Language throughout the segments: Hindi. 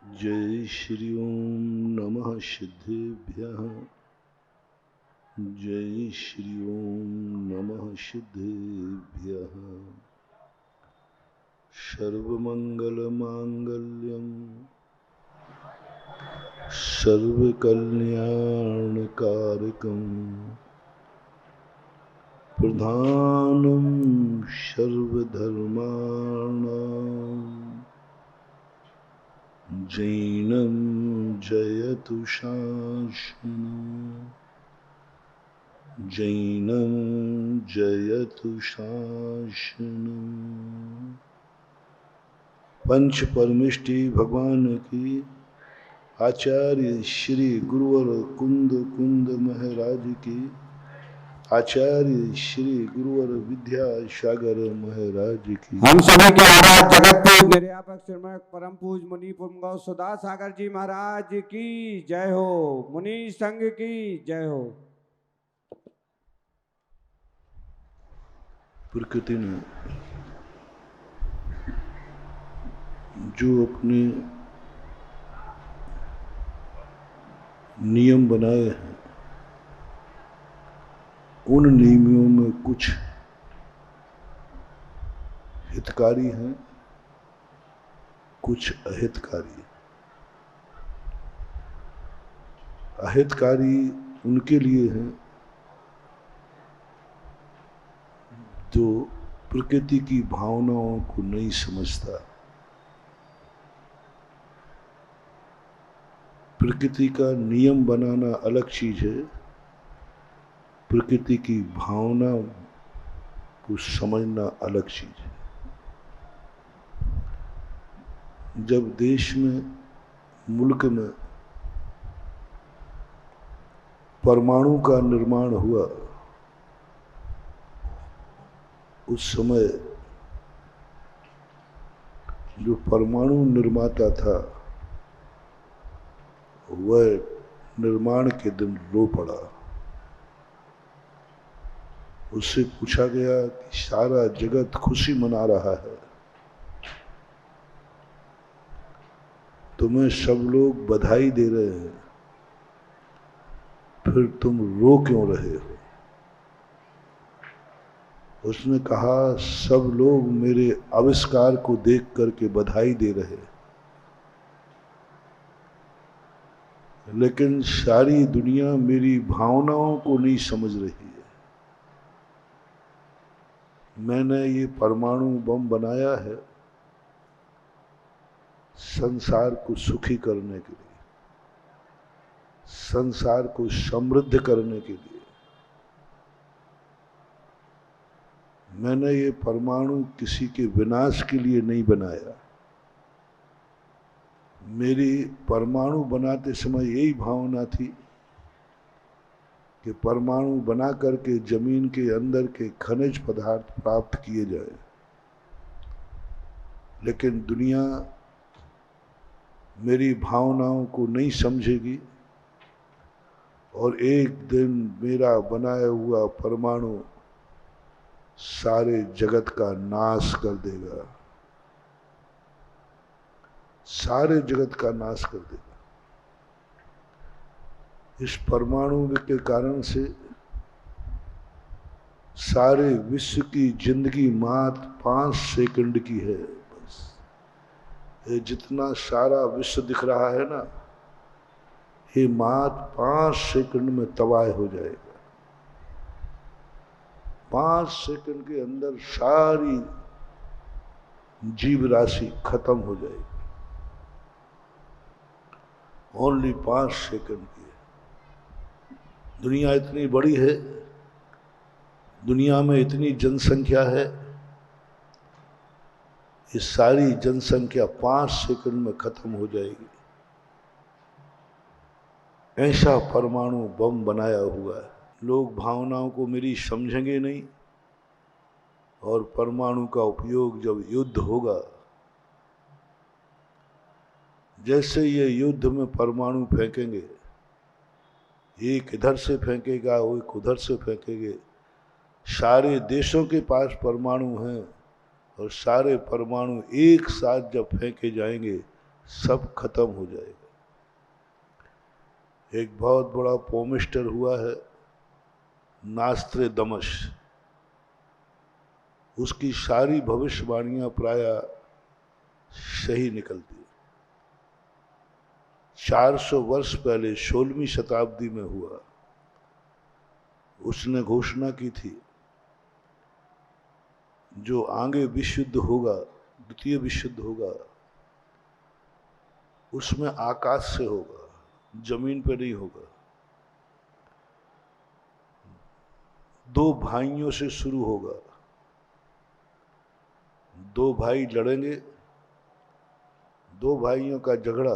जय श्री ओम नमः सिद्धेभ्यः। जय श्री ओम नमः सिद्धेभ्यः। सर्वमंगलमांगल्यं सर्वकल्याणकारकं प्रधानं सर्वधर्माणां जैनं जयतु शासनम्। जैनं जयतु शासनम्। पंच परमेष्टि भगवान की, आचार्य श्री गुरुवर कुंद कुंद महाराज की, आचार्य श्री गुरुवर विद्यासागर महाराज की। हम सभी के आराध जगत पूज निर्यापक श्रीमय परम पूज मुनि पुंगव सुधा सागर जी महाराज की जय हो। मुनि संघ की जय हो। प्रकृति ने जो अपने नियम बनाए हैं, उन नियमों में कुछ हितकारी हैं, कुछ अहितकारी। अहितकारी उनके लिए हैं जो प्रकृति की भावनाओं को नहीं समझता। प्रकृति का नियम बनाना अलग चीज है, प्रकृति की भावना को समझना अलग चीज है। जब देश में, मुल्क में परमाणु का निर्माण हुआ, उस समय जो परमाणु निर्माता था वह निर्माण के दिन रो पड़ा। उससे पूछा गया कि सारा जगत खुशी मना रहा है, तुम्हें सब लोग बधाई दे रहे हैं, फिर तुम रो क्यों रहे हो? उसने कहा, सब लोग मेरे आविष्कार को देख करके बधाई दे रहे हैं, लेकिन सारी दुनिया मेरी भावनाओं को नहीं समझ रही है। मैंने ये परमाणु बम बनाया है संसार को सुखी करने के लिए, संसार को समृद्ध करने के लिए। मैंने ये परमाणु किसी के विनाश के लिए नहीं बनाया। मेरी परमाणु बनाते समय यही भावना थी कि परमाणु बना करके जमीन के अंदर के खनिज पदार्थ प्राप्त किए जाए, लेकिन दुनिया मेरी भावनाओं को नहीं समझेगी और एक दिन मेरा बनाया हुआ परमाणु सारे जगत का नाश कर देगा, सारे जगत का नाश कर देगा। इस परमाणु के कारण से सारे विश्व की जिंदगी मात्र 5 सेकंड की है। बस ये जितना सारा विश्व दिख रहा है ना, ये मात्र 5 सेकंड में तबाह हो जाएगा। 5 सेकंड के अंदर सारी जीव राशि खत्म हो जाएगी। ओनली 5 सेकंड की है। दुनिया इतनी बड़ी है, दुनिया में इतनी जनसंख्या है, ये सारी जनसंख्या 5 सेकंड में खत्म हो जाएगी। ऐसा परमाणु बम बनाया हुआ है। लोग भावनाओं को मेरी समझेंगे नहीं, और परमाणु का उपयोग जब युद्ध होगा, जैसे ये युद्ध में परमाणु फेंकेंगे, एक इधर से फेंकेगा, वो एक उधर से फेंकेंगे, सारे देशों के पास परमाणु हैं और सारे परमाणु एक साथ जब फेंके जाएंगे सब खत्म हो जाएगा। एक बहुत बड़ा पोमिस्टर हुआ है नास्त्रे दमश, उसकी सारी भविष्यवाणियां प्राय सही निकलती है। 400 वर्ष पहले 16वीं शताब्दी में हुआ। उसने घोषणा की थी जो आगे विश्व युद्ध होगा, द्वितीय विश्व युद्ध होगा, उसमें आकाश से होगा, जमीन पर नहीं होगा। 2 भाइयों से शुरू होगा। 2 भाई लड़ेंगे, 2 भाइयों का झगड़ा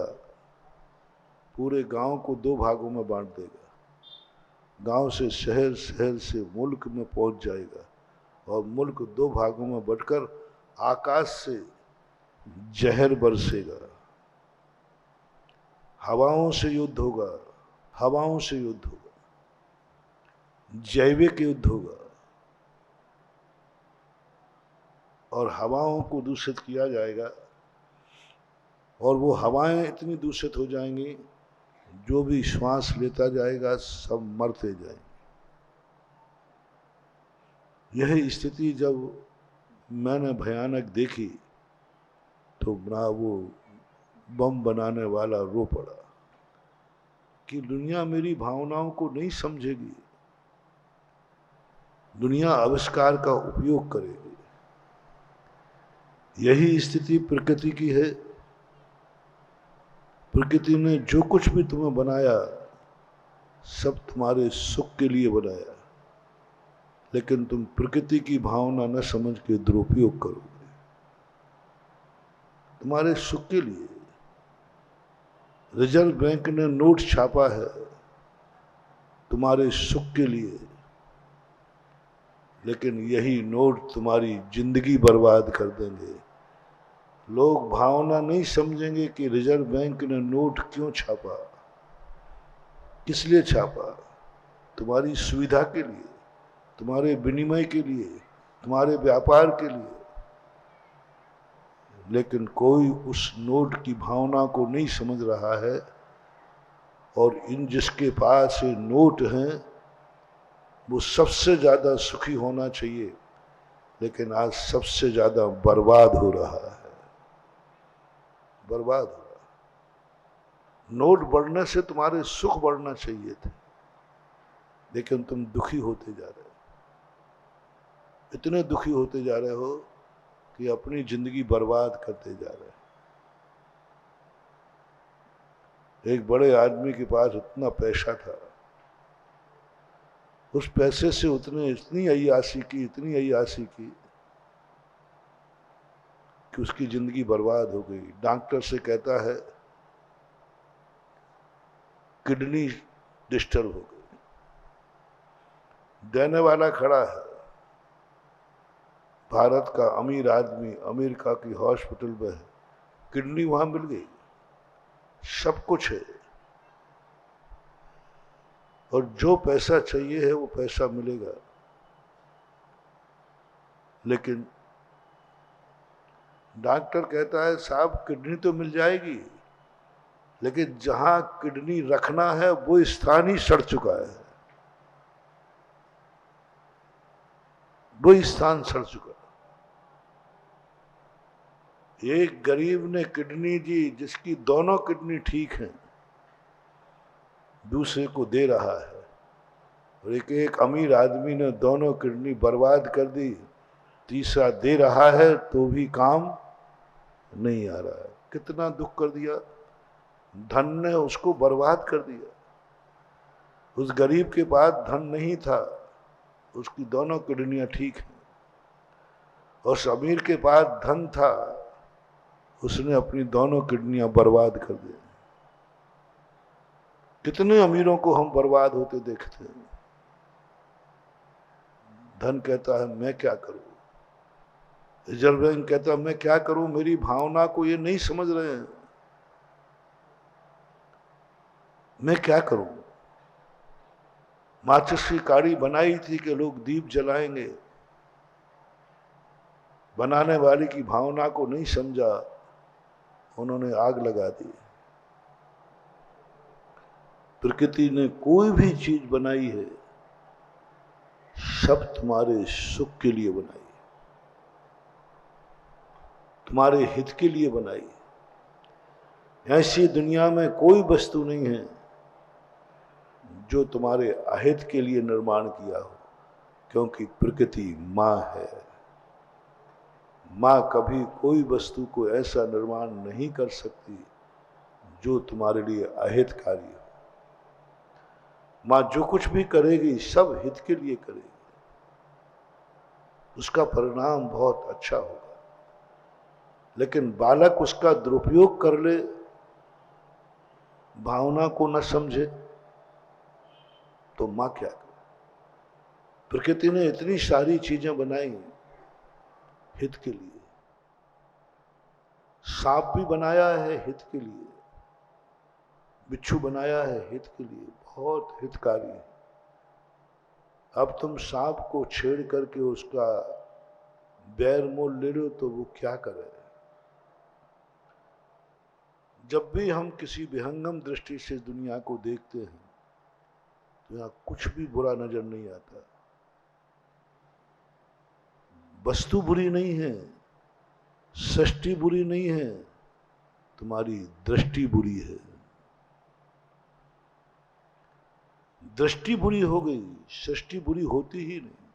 पूरे गांव को 2 भागों में बांट देगा। गांव से शहर, शहर से मुल्क में पहुंच जाएगा और मुल्क 2 भागों में बंटकर आकाश से जहर बरसेगा। हवाओं से युद्ध होगा, हवाओं से युद्ध होगा, जैविक युद्ध होगा और हवाओं को दूषित किया जाएगा और वो हवाएं इतनी दूषित हो जाएंगी जो भी श्वास लेता जाएगा सब मरते जाएंगे। यही स्थिति जब मैंने भयानक देखी तो ना वो बम बनाने वाला रो पड़ा कि दुनिया मेरी भावनाओं को नहीं समझेगी, दुनिया आविष्कार का उपयोग करेगी। यही स्थिति प्रकृति की है। प्रकृति ने जो कुछ भी तुम्हें बनाया सब तुम्हारे सुख के लिए बनाया, लेकिन तुम प्रकृति की भावना न समझ के दुरुपयोग करोगे तुम्हारे सुख के लिए। रिजर्व बैंक ने नोट छापा है तुम्हारे सुख के लिए, लेकिन यही नोट तुम्हारी जिंदगी बर्बाद कर देंगे। लोग भावना नहीं समझेंगे कि रिजर्व बैंक ने नोट क्यों छापा, किस लिए छापा। तुम्हारी सुविधा के लिए, तुम्हारे विनिमय के लिए, तुम्हारे व्यापार के लिए। लेकिन कोई उस नोट की भावना को नहीं समझ रहा है और इन जिसके पास ये नोट हैं वो सबसे ज्यादा सुखी होना चाहिए, लेकिन आज सबसे ज्यादा बर्बाद हो रहा है, बर्बाद हो रहा है। नोट बढ़ने से तुम्हारे सुख बढ़ना चाहिए थे, लेकिन तुम दुखी होते जा रहे हो, इतने दुखी होते जा रहे हो कि अपनी जिंदगी बर्बाद करते जा रहे हो। एक बड़े आदमी के पास उतना पैसा था, उस पैसे से इतनी अय्याशी की, इतनी अय्याशी की कि उसकी जिंदगी बर्बाद हो गई। डॉक्टर से कहता है किडनी डिस्टर्ब हो गई। देने वाला खड़ा है, भारत का अमीर आदमी, अमेरिका की हॉस्पिटल में है, किडनी वहां मिल गई, सब कुछ है और जो पैसा चाहिए है वो पैसा मिलेगा। लेकिन डॉक्टर कहता है साहब किडनी तो मिल जाएगी, लेकिन जहां किडनी रखना है वो स्थान ही सड़ चुका है, वो स्थान सड़ चुका। एक गरीब ने किडनी दी जिसकी दोनों किडनी ठीक हैं, दूसरे को दे रहा है, और एक अमीर आदमी ने दोनों किडनी बर्बाद कर दी, तीसरा दे रहा है तो भी काम नहीं आ रहा है। कितना दुख कर दिया, धन ने उसको बर्बाद कर दिया। उस गरीब के पास धन नहीं था, उसकी दोनों किडनियां ठीक हैं, और उस अमीर के पास धन था, उसने अपनी दोनों किडनियां बर्बाद कर दी। कितने अमीरों को हम बर्बाद होते देखते हैं। धन कहता है मैं क्या करूं, रिजर्व बैंक कहता है मैं क्या करूं, मेरी भावना को ये नहीं समझ रहे हैं, मैं क्या करूं। माचिस की काड़ी बनाई थी कि लोग दीप जलाएंगे, बनाने वाले की भावना को नहीं समझा उन्होंने आग लगा दी। प्रकृति ने कोई भी चीज बनाई है, सब तुम्हारे सुख के लिए बनाई, तुम्हारे हित के लिए बनाई। ऐसी दुनिया में कोई वस्तु नहीं है जो तुम्हारे अहित के लिए निर्माण किया हो, क्योंकि प्रकृति मां है। मां कभी कोई वस्तु को ऐसा निर्माण नहीं कर सकती जो तुम्हारे लिए अहितकारी हो। मां जो कुछ भी करेगी सब हित के लिए करेगी, उसका परिणाम बहुत अच्छा होगा। लेकिन बालक उसका दुरुपयोग कर ले, भावना को न समझे, तो मां क्या करे? प्रकृति ने इतनी सारी चीजें बनाई हित के लिए। सांप भी बनाया है हित के लिए, बिच्छू बनाया है हित के लिए, बहुत हितकारी है। अब तुम सांप को छेड़ करके उसका बैर मोल ले लो तो वो क्या करे? जब भी हम किसी विहंगम दृष्टि से दुनिया को देखते हैं तो यहां कुछ भी बुरा नजर नहीं आता। वस्तु बुरी नहीं है, सृष्टि बुरी नहीं है, तुम्हारी दृष्टि बुरी है। दृष्टि बुरी हो गई, सृष्टि बुरी होती ही नहीं।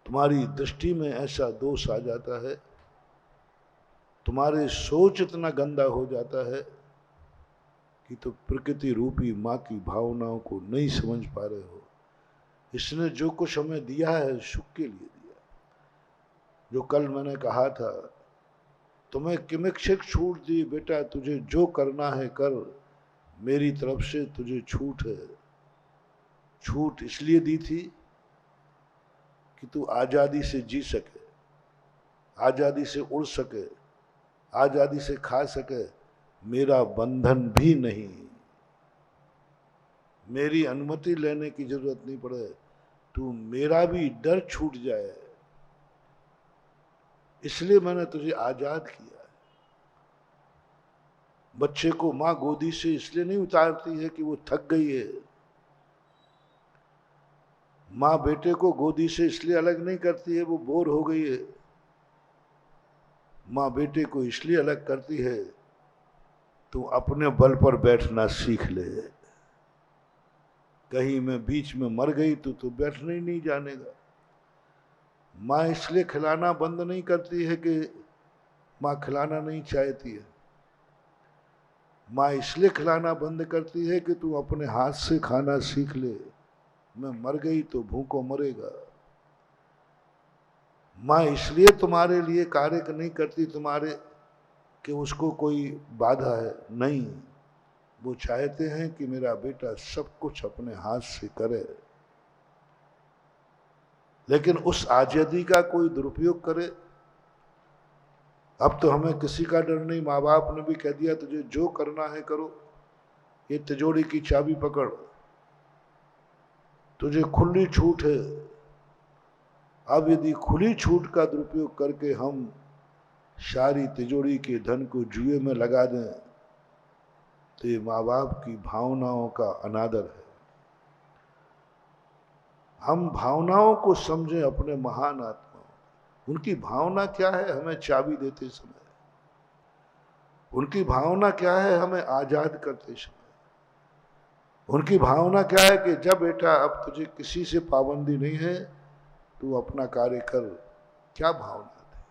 तुम्हारी दृष्टि में ऐसा दोष आ जाता है, तुम्हारे सोच इतना गंदा हो जाता है कि तो प्रकृति रूपी मां की भावनाओं को नहीं समझ पा रहे हो। इसने जो कुछ हमें दिया है सुख के लिए दिया। जो कल मैंने कहा था, तुम्हें किमिक्षिक छूट दी, बेटा तुझे जो करना है कर, मेरी तरफ से तुझे छूट है। छूट इसलिए दी थी कि तू आजादी से जी सके, आजादी से उड़ सके, आजादी से खा सके। मेरा बंधन भी नहीं, मेरी अनुमति लेने की जरूरत नहीं पड़े, तू मेरा भी डर छूट जाए, इसलिए मैंने तुझे आजाद किया है। बच्चे को मां गोदी से इसलिए नहीं उतारती है कि वो थक गई है। मां बेटे को गोदी से इसलिए अलग नहीं करती है वो बोर हो गई है। मां बेटे को इसलिए अलग करती है तू अपने बल पर बैठना सीख ले। कहीं मैं बीच में मर गई तो बैठने ही नहीं जानेगा। मां इसलिए खिलाना बंद नहीं करती है कि मां खिलाना नहीं चाहती है। मां इसलिए खिलाना बंद करती है कि तू अपने हाथ से खाना सीख ले, मैं मर गई तो भूखों मरेगा। मां इसलिए तुम्हारे लिए कार्य नहीं करती तुम्हारे कि उसको कोई बाधा है, नहीं, वो चाहते हैं कि मेरा बेटा सब कुछ अपने हाथ से करे, लेकिन उस आजादी का कोई दुरुपयोग करे। अब तो हमें किसी का डर नहीं, माँ बाप ने भी कह दिया तुझे जो करना है करो, ये तिजोरी की चाबी पकड़, तुझे खुली छूट है। अब यदि खुली छूट का दुरुपयोग करके हम सारी तिजोरी के धन को जुए में लगा दें तो ये माँ बाप की भावनाओं का अनादर है। हम भावनाओं को समझें, अपने महान आत्माओं। उनकी भावना क्या है हमें चाबी देते समय, उनकी भावना क्या है हमें आजाद करते समय, उनकी भावना क्या है कि जब बेटा अब तुझे किसी से पाबंदी नहीं है, तू अपना कार्य कर। क्या भावना थी,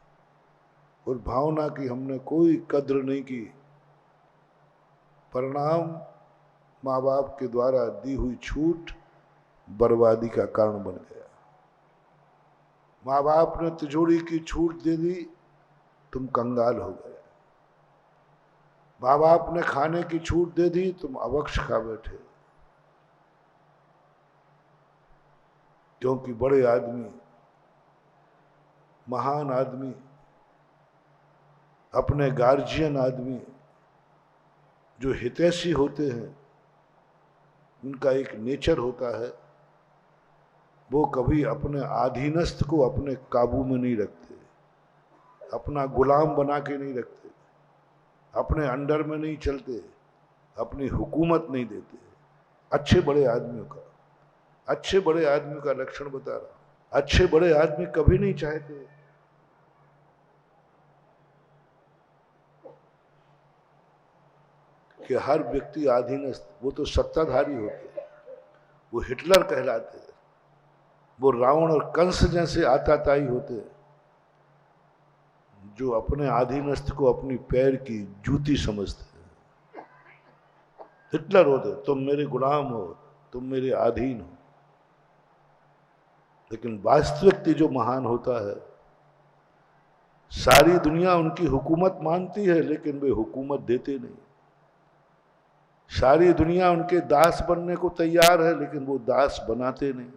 और भावना की हमने कोई कद्र नहीं की। परिणाम माँ बाप के द्वारा दी हुई छूट बर्बादी का कारण बन गया। माँ बाप ने तिजोरी की छूट दे दी, तुम कंगाल हो गए। माँ बाप ने खाने की छूट दे दी, तुम अवक्ष खा बैठे। क्योंकि बड़े आदमी, महान आदमी, अपने गार्जियन आदमी जो हितैषी होते हैं, उनका एक नेचर होता है, वो कभी अपने अधीनस्थ को अपने काबू में नहीं रखते, अपना गुलाम बना के नहीं रखते। अपने अंडर में नहीं चलते, अपनी हुकूमत नहीं देते। अच्छे बड़े आदमियों का लक्षण बता रहा। अच्छे बड़े आदमी कभी नहीं चाहते कि हर व्यक्ति अधीनस्थ, वो तो सत्ताधारी होते हैं, वो हिटलर कहलाते हैं, वो रावण और कंस जैसे आताताई होते हैं, जो अपने अधीनस्थ को अपनी पैर की जूती समझते हैं। हिटलर होते, तुम मेरे गुलाम हो, तुम मेरे अधीन हो। लेकिन वास्तविक जो महान होता है, सारी दुनिया उनकी हुकूमत मानती है लेकिन वे हुकूमत देते नहीं। सारी दुनिया उनके दास बनने को तैयार है लेकिन वो दास बनाते नहीं।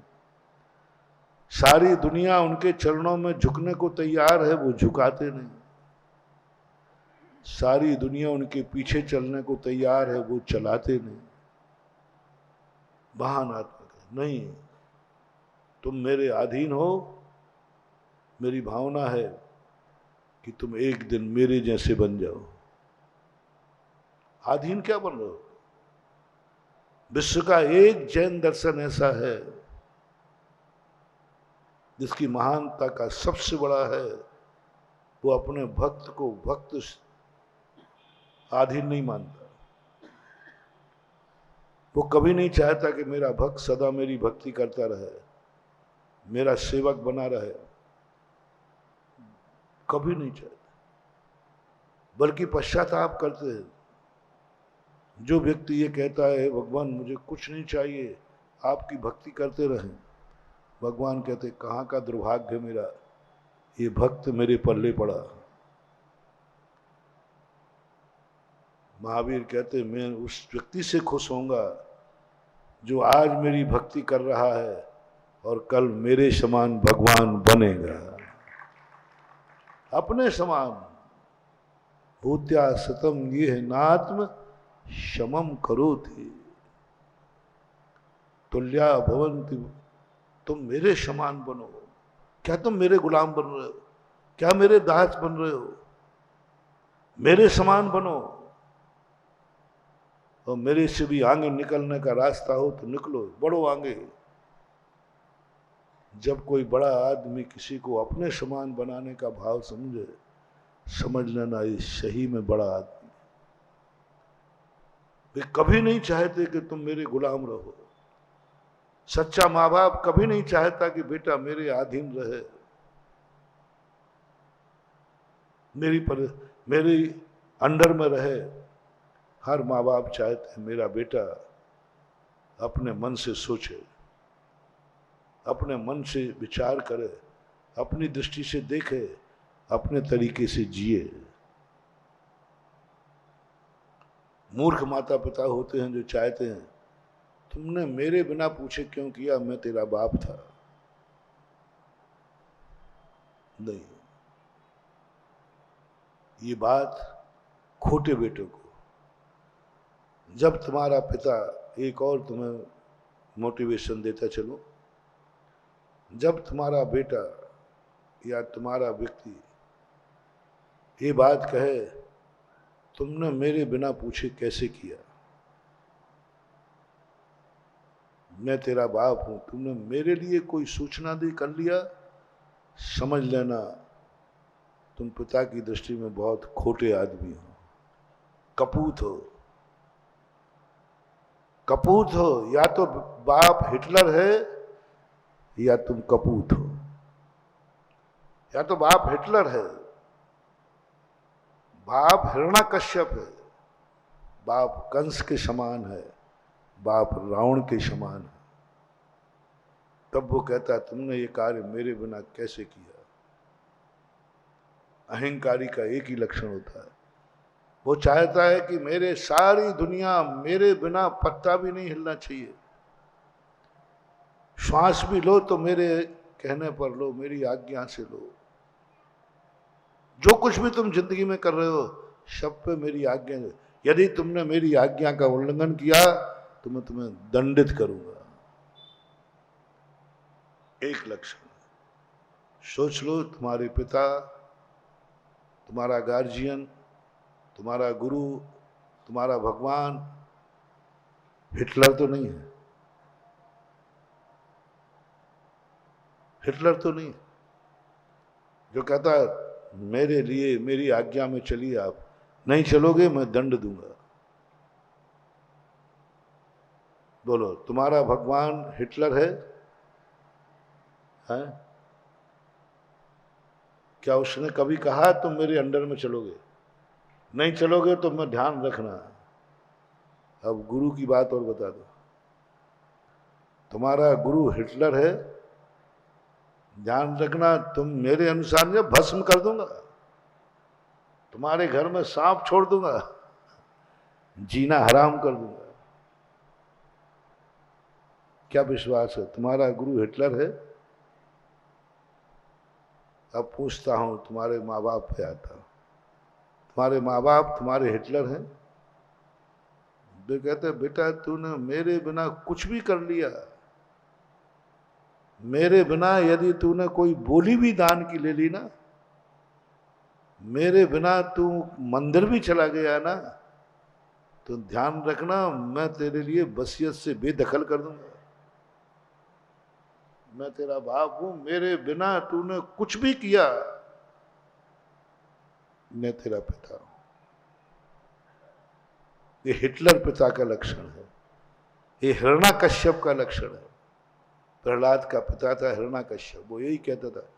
सारी दुनिया उनके चरणों में झुकने को तैयार है, वो झुकाते नहीं। सारी दुनिया उनके पीछे चलने को तैयार है, वो चलाते नहीं। महान आत्मा नहीं, तुम मेरे अधीन हो। मेरी भावना है कि तुम एक दिन मेरे जैसे बन जाओ। अधीन क्या बन रहे हो? विश्व का एक जैन दर्शन ऐसा है जिसकी महानता का सबसे बड़ा है, वो अपने भक्त को भक्त अधीन नहीं मानता। वो कभी नहीं चाहता कि मेरा भक्त सदा मेरी भक्ति करता रहे, मेरा सेवक बना रहे, कभी नहीं चाहता, बल्कि पश्चाताप करते हैं। जो व्यक्ति ये कहता है भगवान मुझे कुछ नहीं चाहिए, आपकी भक्ति करते रहें, भगवान कहते कहाँ का दुर्भाग्य मेरा, ये भक्त मेरे पल्ले पड़ा। महावीर कहते मैं उस व्यक्ति से खुश होऊंगा जो आज मेरी भक्ति कर रहा है और कल मेरे समान भगवान बनेगा। अपने समान भूत्या सतम ये नात्म शमम करो थे तुल्या भवंति। तुम मेरे समान बनो। क्या तुम मेरे गुलाम बन रहे हो? क्या मेरे दास बन रहे हो? मेरे समान बनो। और मेरे से भी आगे निकलने का रास्ता हो तो निकलो, बढ़ो आगे। जब कोई बड़ा आदमी किसी को अपने समान बनाने का भाव समझे, समझ लेना ये सही में बड़ा आदमी। वे कभी नहीं चाहते कि तुम मेरे गुलाम रहो। सच्चा माँ बाप कभी नहीं चाहता कि बेटा मेरे अधीन रहे, मेरी अंडर में रहे। हर माँ बाप चाहते हैं मेरा बेटा अपने मन से सोचे, अपने मन से विचार करे, अपनी दृष्टि से देखे, अपने तरीके से जिए। मूर्ख माता पिता होते हैं जो चाहते हैं तुमने मेरे बिना पूछे क्यों किया, मैं तेरा बाप था। नहीं, ये बात खोटे बेटों को। जब तुम्हारा पिता, एक और तुम्हें मोटिवेशन देता चलो, जब तुम्हारा बेटा या तुम्हारा व्यक्ति ये बात कहे तुमने मेरे बिना पूछे कैसे किया, मैं तेरा बाप हूं, तुमने मेरे लिए कोई सूचना दी कर लिया, समझ लेना तुम पिता की दृष्टि में बहुत खोटे आदमी हो, कपूत हो। कपूत हो, या तो बाप हिटलर है या तुम कपूत हो। या तो बाप हिटलर है, बाप हिरण्यकश्यप है, बाप कंस के समान है, बाप रावण के समान है। तब वो कहता है तुमने ये कार्य मेरे बिना कैसे किया। अहंकारी का एक ही लक्षण होता है, वो चाहता है कि मेरे सारी दुनिया मेरे बिना पत्ता भी नहीं हिलना चाहिए। श्वास भी लो तो मेरे कहने पर लो, मेरी आज्ञा से लो। जो कुछ भी तुम जिंदगी में कर रहे हो सब पे मेरी आज्ञा। यदि तुमने मेरी आज्ञा का उल्लंघन किया तो मैं तुम्हें दंडित करूंगा। एक लक्षण सोच लो, तुम्हारे पिता, तुम्हारा गार्जियन तुम्हारा गुरु, तुम्हारा भगवान हिटलर तो नहीं है, हिटलर तो नहीं है जो कहता है मेरे लिए मेरी आज्ञा में चलिए, आप नहीं चलोगे मैं दंड दूंगा। बोलो, तुम्हारा भगवान हिटलर है? हैं? क्या उसने कभी कहा तुम मेरे अंडर में चलोगे? नहीं चलोगे तो मैं ध्यान रखना। अब गुरु की बात और बता दो, तुम्हारा गुरु हिटलर है, ध्यान रखना तुम मेरे अनुसार जब भस्म कर दूंगा, तुम्हारे घर में सांप छोड़ दूंगा, जीना हराम कर दूंगा। क्या विश्वास है? तुम्हारा गुरु हिटलर है? अब पूछता हूं, तुम्हारे माँ बाप पे आता हूं, तुम्हारे माँ बाप तुम्हारे हिटलर हैं? वे कहते बेटा तूने मेरे बिना कुछ भी कर लिया, मेरे बिना यदि तूने कोई बोली भी दान की ले ली ना, मेरे बिना तू मंदिर भी चला गया ना, तो ध्यान रखना मैं तेरे लिए वसीयत से बेदखल कर दूंगा। मैं तेरा बाप हूं, मेरे बिना तूने कुछ भी किया, मैं तेरा पिता हूं। ये हिटलर पिता का लक्षण है, ये हिरण्यकश्यप का लक्षण है। प्रहलाद का पिता था हिरण्यकश्यप, वो यही कहता था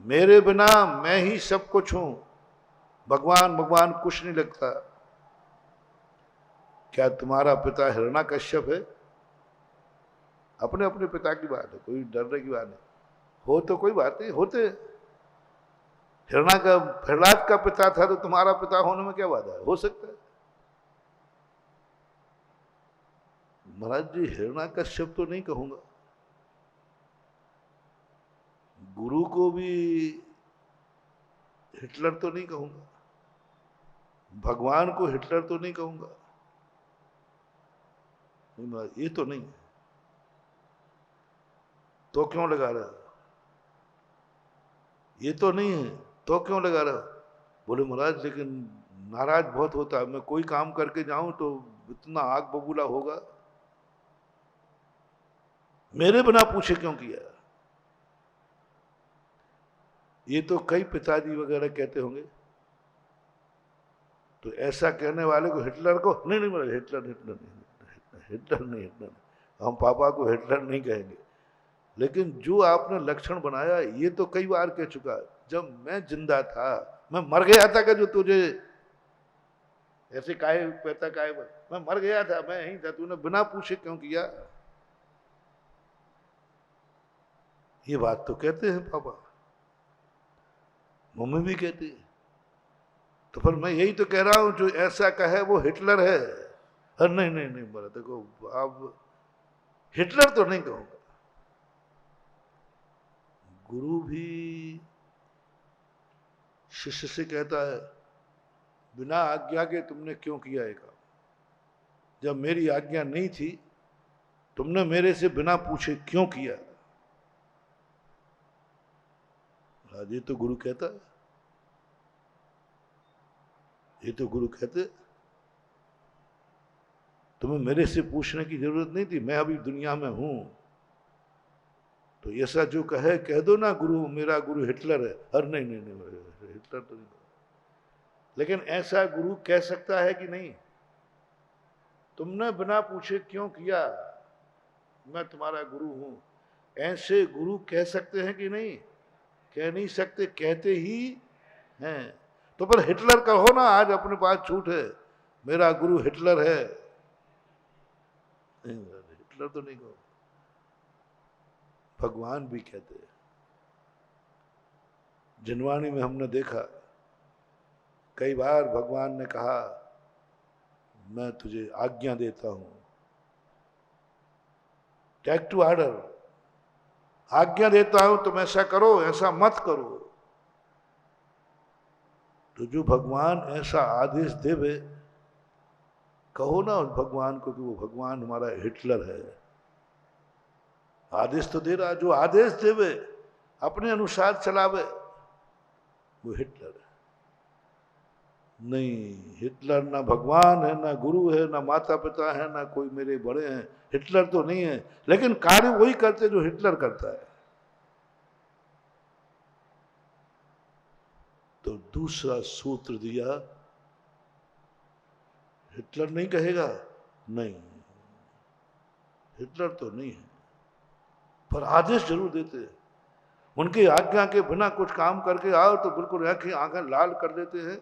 मेरे बिना मैं ही सब कुछ हूं, भगवान भगवान कुछ नहीं लगता। क्या तुम्हारा पिता हिरण्यकश्यप है? अपने अपने पिता की बात है, कोई डरने की बात नहीं। हो तो कोई बात नहीं, होते प्रहलाद का पिता था तो तुम्हारा पिता होने में क्या बात है? हो सकता है। महाराज जी हिरण्यकश्यप तो नहीं कहूंगा, गुरु को भी हिटलर तो नहीं कहूंगा, भगवान को हिटलर तो नहीं कहूंगा। नहीं महाराज, ये तो नहीं है। तो क्यों लगा रहा? ये तो नहीं है तो क्यों लगा रहा? बोले महाराज लेकिन नाराज बहुत होता है, मैं कोई काम करके जाऊं तो इतना आग बबूला होगा, मेरे बिना पूछे क्यों किया? ये तो कई पिताजी वगैरह कहते होंगे, तो ऐसा कहने वाले को हिटलर को नहीं नहीं महाराज, हिटलर हिटलर नहीं, हिटलर नहीं, हिटलर नहीं, हम पापा को हिटलर नहीं कहेंगे। लेकिन जो आपने लक्षण बनाया ये तो कई बार कह चुका है, जब मैं जिंदा था, मैं मर गया था, क्या जो तुझे ऐसे काहे कहता काहे, मैं मर गया था, मैं यहीं था, तूने बिना पूछे क्यों किया? ये बात तो कहते हैं पापा, मम्मी भी कहती है। तो फिर मैं यही तो कह रहा हूं, जो ऐसा कहे वो हिटलर है। अरे नहीं नहीं नहीं बोला, देखो अब हिटलर तो नहीं कहूंगा। गुरु भी शिष्य से कहता है बिना आज्ञा के तुमने क्यों किया ये काम? जब मेरी आज्ञा नहीं थी तुमने मेरे से बिना पूछे क्यों किया? ये तो गुरु कहता है, ये तो गुरु कहते तुम्हें मेरे से पूछने की जरूरत नहीं थी, मैं अभी दुनिया में हूं, तो ऐसा जो कहे कह दो ना गुरु मेरा गुरु हिटलर है। अरे नहीं नहीं नहीं हिटलर तो नहीं। लेकिन ऐसा गुरु कह सकता है कि नहीं, तुमने बिना पूछे क्यों किया, मैं तुम्हारा गुरु हूं, ऐसे गुरु कह सकते हैं कि नहीं? कह नहीं सकते, कहते ही हैं। तो पर हिटलर कहो ना, आज अपने पास छूट है, मेरा गुरु हिटलर है। नहीं, हिटलर तो नहीं कहो। भगवान भी कहते हैं, जिनवाणी में हमने देखा कई बार भगवान ने कहा मैं तुझे आज्ञा देता हूं, टेक टू ऑर्डर, आज्ञा देता हूं तुम ऐसा करो, ऐसा मत करो। तो जो भगवान ऐसा आदेश देवे, कहो ना उस भगवान को कि वो भगवान हमारा हिटलर है। आदेश तो दे रहा, जो आदेश देवे अपने अनुसार चलावे वो हिटलर है। नहीं, हिटलर ना भगवान है, ना गुरु है, ना माता पिता है, ना कोई मेरे बड़े हैं। हिटलर तो नहीं है, लेकिन कार्य वही करते जो हिटलर करता है। तो दूसरा सूत्र दिया, हिटलर नहीं कहेगा, नहीं हिटलर तो नहीं है, पर आदेश जरूर देते हैं। उनकी आज्ञा के बिना कुछ काम करके आओ तो बिल्कुल आंखें लाल कर देते हैं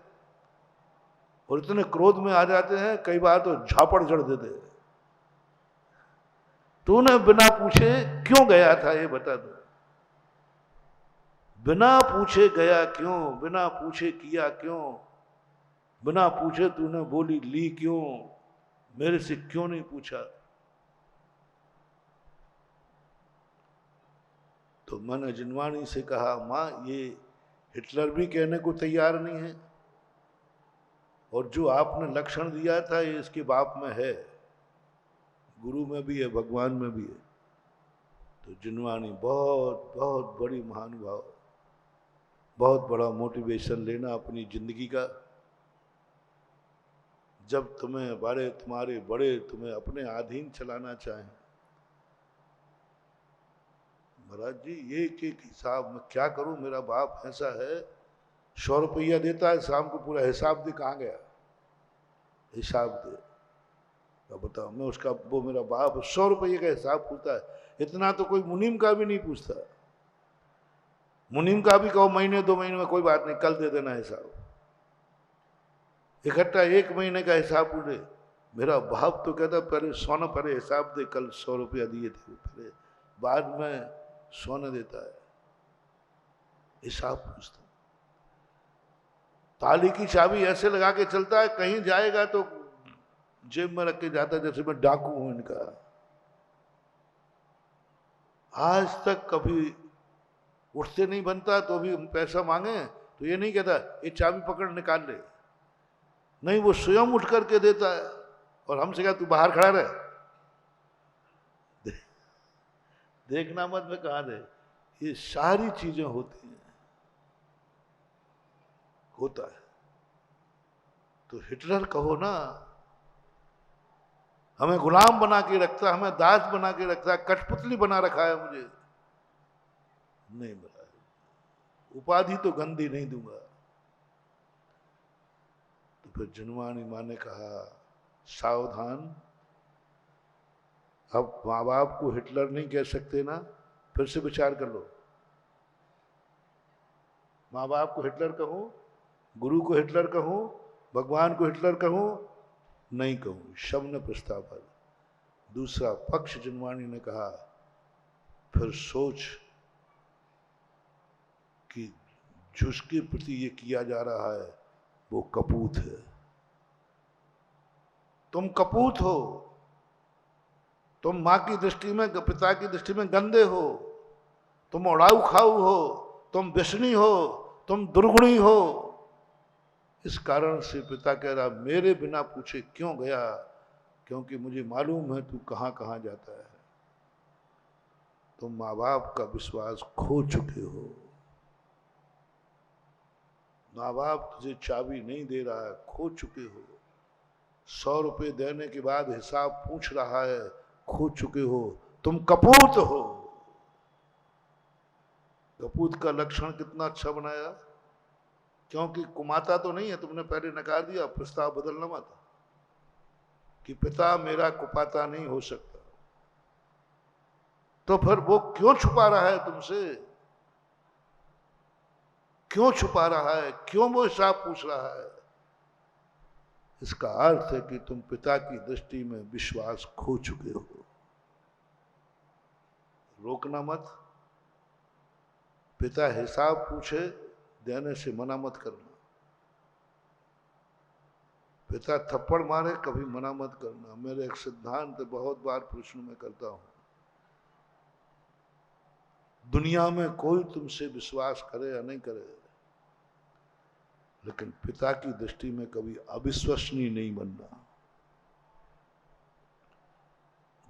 और इतने क्रोध में आ जाते हैं, कई बार तो झापड़ जड़ देते हैं। तूने बिना पूछे क्यों गया था, ये बता दो। बिना पूछे गया क्यों, बिना पूछे किया क्यों, बिना पूछे तूने बोली ली क्यों, मेरे से क्यों नहीं पूछा। तो मैंने जिनवाणी से कहा, मां ये हिटलर भी कहने को तैयार नहीं है, और जो आपने लक्षण दिया था ये इसके बाप में है, गुरु में भी है, भगवान में भी है। तो जिनवाणी बहुत बहुत बड़ी महानुभाव, बहुत बड़ा मोटिवेशन लेना अपनी जिंदगी का। जब तुम्हें बड़े, तुम्हारे बड़े तुम्हें अपने अधीन चलाना चाहें, महाराज जी ये एक हिसाब में क्या करूं, मेरा बाप ऐसा है, 100 रुपया देता है, शाम को पूरा हिसाब दे, कहाँ गया हिसाब दे। तो बताओ, मैं उसका, वो मेरा बाप 100 रुपये का हिसाब पूछता है। इतना तो कोई मुनीम का भी नहीं पूछता। मुनीम का भी कहो महीने 2 महीने में कोई बात नहीं, कल दे देना हिसाब। इकट्ठा 1 महीने का हिसाब पूछे, मेरा बाप तो कहता पहले सोना, पहले हिसाब दे, कल 100 रुपया दिए थे, पहले बाद में सोना देता है, हिसाब पूछता। ताली की चाबी ऐसे लगा के चलता है, कहीं जाएगा तो जेब में रख के जाता है जैसे मैं डाकू हूं इनका। आज तक कभी उठते नहीं बनता तो भी हम पैसा मांगे तो ये नहीं कहता ये चाबी पकड़ निकाल ले, नहीं वो स्वयं उठ करके देता है और हमसे कहा तू बाहर खड़ा रहे, देखना मत मैं कहा दे। ये सारी चीजें होती हैं, होता है। तो हिटलर कहो ना, हमें गुलाम बना के रखता, हमें दास बना के रखता, कठपुतली बना रखा है मुझे, नहीं बना, उपाधि तो गंदी नहीं दूंगा। तो फिर जिनवाणी मां ने कहा सावधान, अब माँ बाप को हिटलर नहीं कह सकते ना, फिर से विचार कर लो। माँ बाप को हिटलर कहूं, गुरु को हिटलर कहूं, भगवान को हिटलर कहूं, नहीं कहूं, शब्द प्रस्ताव पर। दूसरा पक्ष जिनवाणी ने कहा फिर सोच कि जिसके प्रति ये किया जा रहा है वो कपूत है, तुम कपूत हो, तुम मां की दृष्टि में, पिता की दृष्टि में गंदे हो, तुम उड़ाऊ खाऊ हो, तुम व्यसनी हो, तुम दुर्गुणी हो। इस कारण से पिता कह रहा मेरे बिना पूछे क्यों गया, क्योंकि मुझे मालूम है तू कहां कहां जाता है। तुम माँ बाप का विश्वास खो चुके हो, माँ बाप तुझे चाबी नहीं दे रहा है, खो चुके हो। 100 रुपये देने के बाद हिसाब पूछ रहा है, खो चुके हो, तुम कपूत हो। कपूत का लक्षण कितना अच्छा बनाया, क्योंकि कुमाता तो नहीं है, तुमने पहले नकार दिया, प्रस्ताव बदलना मत कि पिता मेरा कुपाता नहीं हो सकता। तो फिर वो क्यों छुपा रहा है तुमसे, क्यों छुपा रहा है, क्यों वो हिसाब पूछ रहा है? इसका अर्थ है कि तुम पिता की दृष्टि में विश्वास खो चुके हो। रोकना मत, पिता हिसाब पूछे देने से मना मत करना, पिता थप्पड़ मारे कभी मना मत करना। मेरे एक सिद्धांत बहुत बार प्रश्न में करता हूं, दुनिया में कोई तुमसे विश्वास करे या नहीं करे, लेकिन पिता की दृष्टि में कभी अविश्वसनीय नहीं बनना।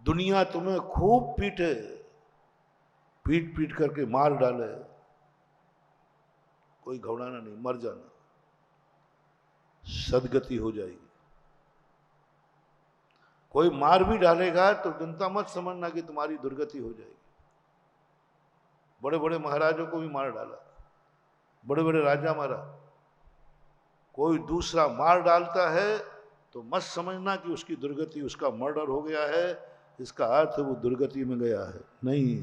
दुनिया तुम्हें खूब पीटे, पीट पीट करके मार डाले, कोई घबराना नहीं, मर जाना। सदगति हो जाएगी। कोई मार भी डालेगा तो जनता मत समझना कि तुम्हारी दुर्गति हो जाएगी। बड़े बड़े महाराजों को भी मार डाला, बड़े बड़े राजा मारा। कोई दूसरा मार डालता है तो मत समझना कि उसकी दुर्गति, उसका मर्डर हो गया है, इसका अर्थ वो दुर्गति में गया है। नहीं,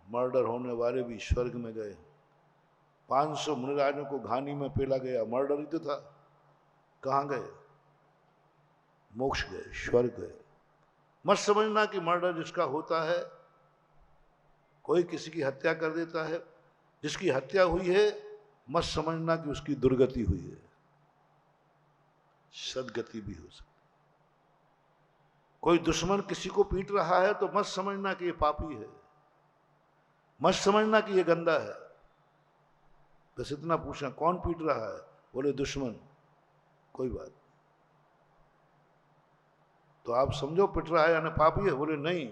मर्डर होने वाले भी स्वर्ग में गए। 500 मुनिराजों को घानी में पेला गया, मर्डर ही तो था। कहाँ गए? मोक्ष गए, स्वर्ग गए। मत समझना कि मर्डर जिसका होता है, कोई किसी की हत्या कर देता है, जिसकी हत्या हुई है मत समझना कि उसकी दुर्गति हुई है, सदगति भी हो सकती। कोई दुश्मन किसी को पीट रहा है तो मत समझना कि ये पापी है, मत समझना कि ये गंदा है। बस इतना पूछना, कौन पीट रहा है? बोले दुश्मन। कोई बात। तो आप समझो पिट रहा है यानी पापी है? बोले नहीं,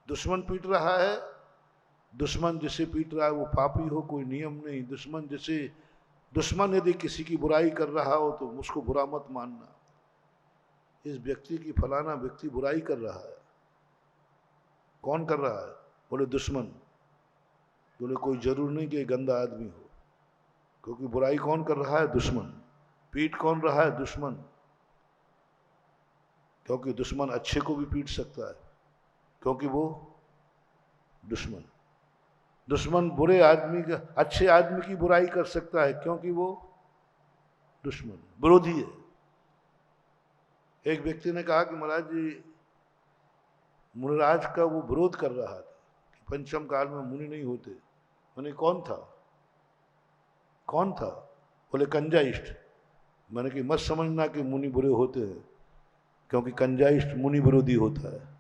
दुश्मन पीट रहा है, दुश्मन जिसे पीट रहा है वो पापी हो, कोई नियम नहीं। दुश्मन यदि किसी की बुराई कर रहा हो तो उसको बुरा मत मानना। इस व्यक्ति की फलाना व्यक्ति बुराई कर रहा है। कौन कर रहा है? बोले दुश्मन। बोले कोई जरूर नहीं कि गंदा आदमी हो, क्योंकि बुराई कौन कर रहा है? दुश्मन। पीट कौन रहा है? दुश्मन। क्योंकि दुश्मन अच्छे को भी पीट सकता है, क्योंकि वो दुश्मन। दुश्मन बुरे आदमी का, अच्छे आदमी की बुराई कर सकता है, क्योंकि वो दुश्मन, विरोधी है। एक व्यक्ति ने कहा कि महाराज जी, मुनिराज का वो विरोध कर रहा था कि पंचम काल में मुनि नहीं होते। मैंने कौन था? कौन था? बोले कंजाइष्ट। मैंने कि मत समझना कि मुनि बुरे होते हैं, क्योंकि कंजाइष्ट मुनि विरोधी होता है।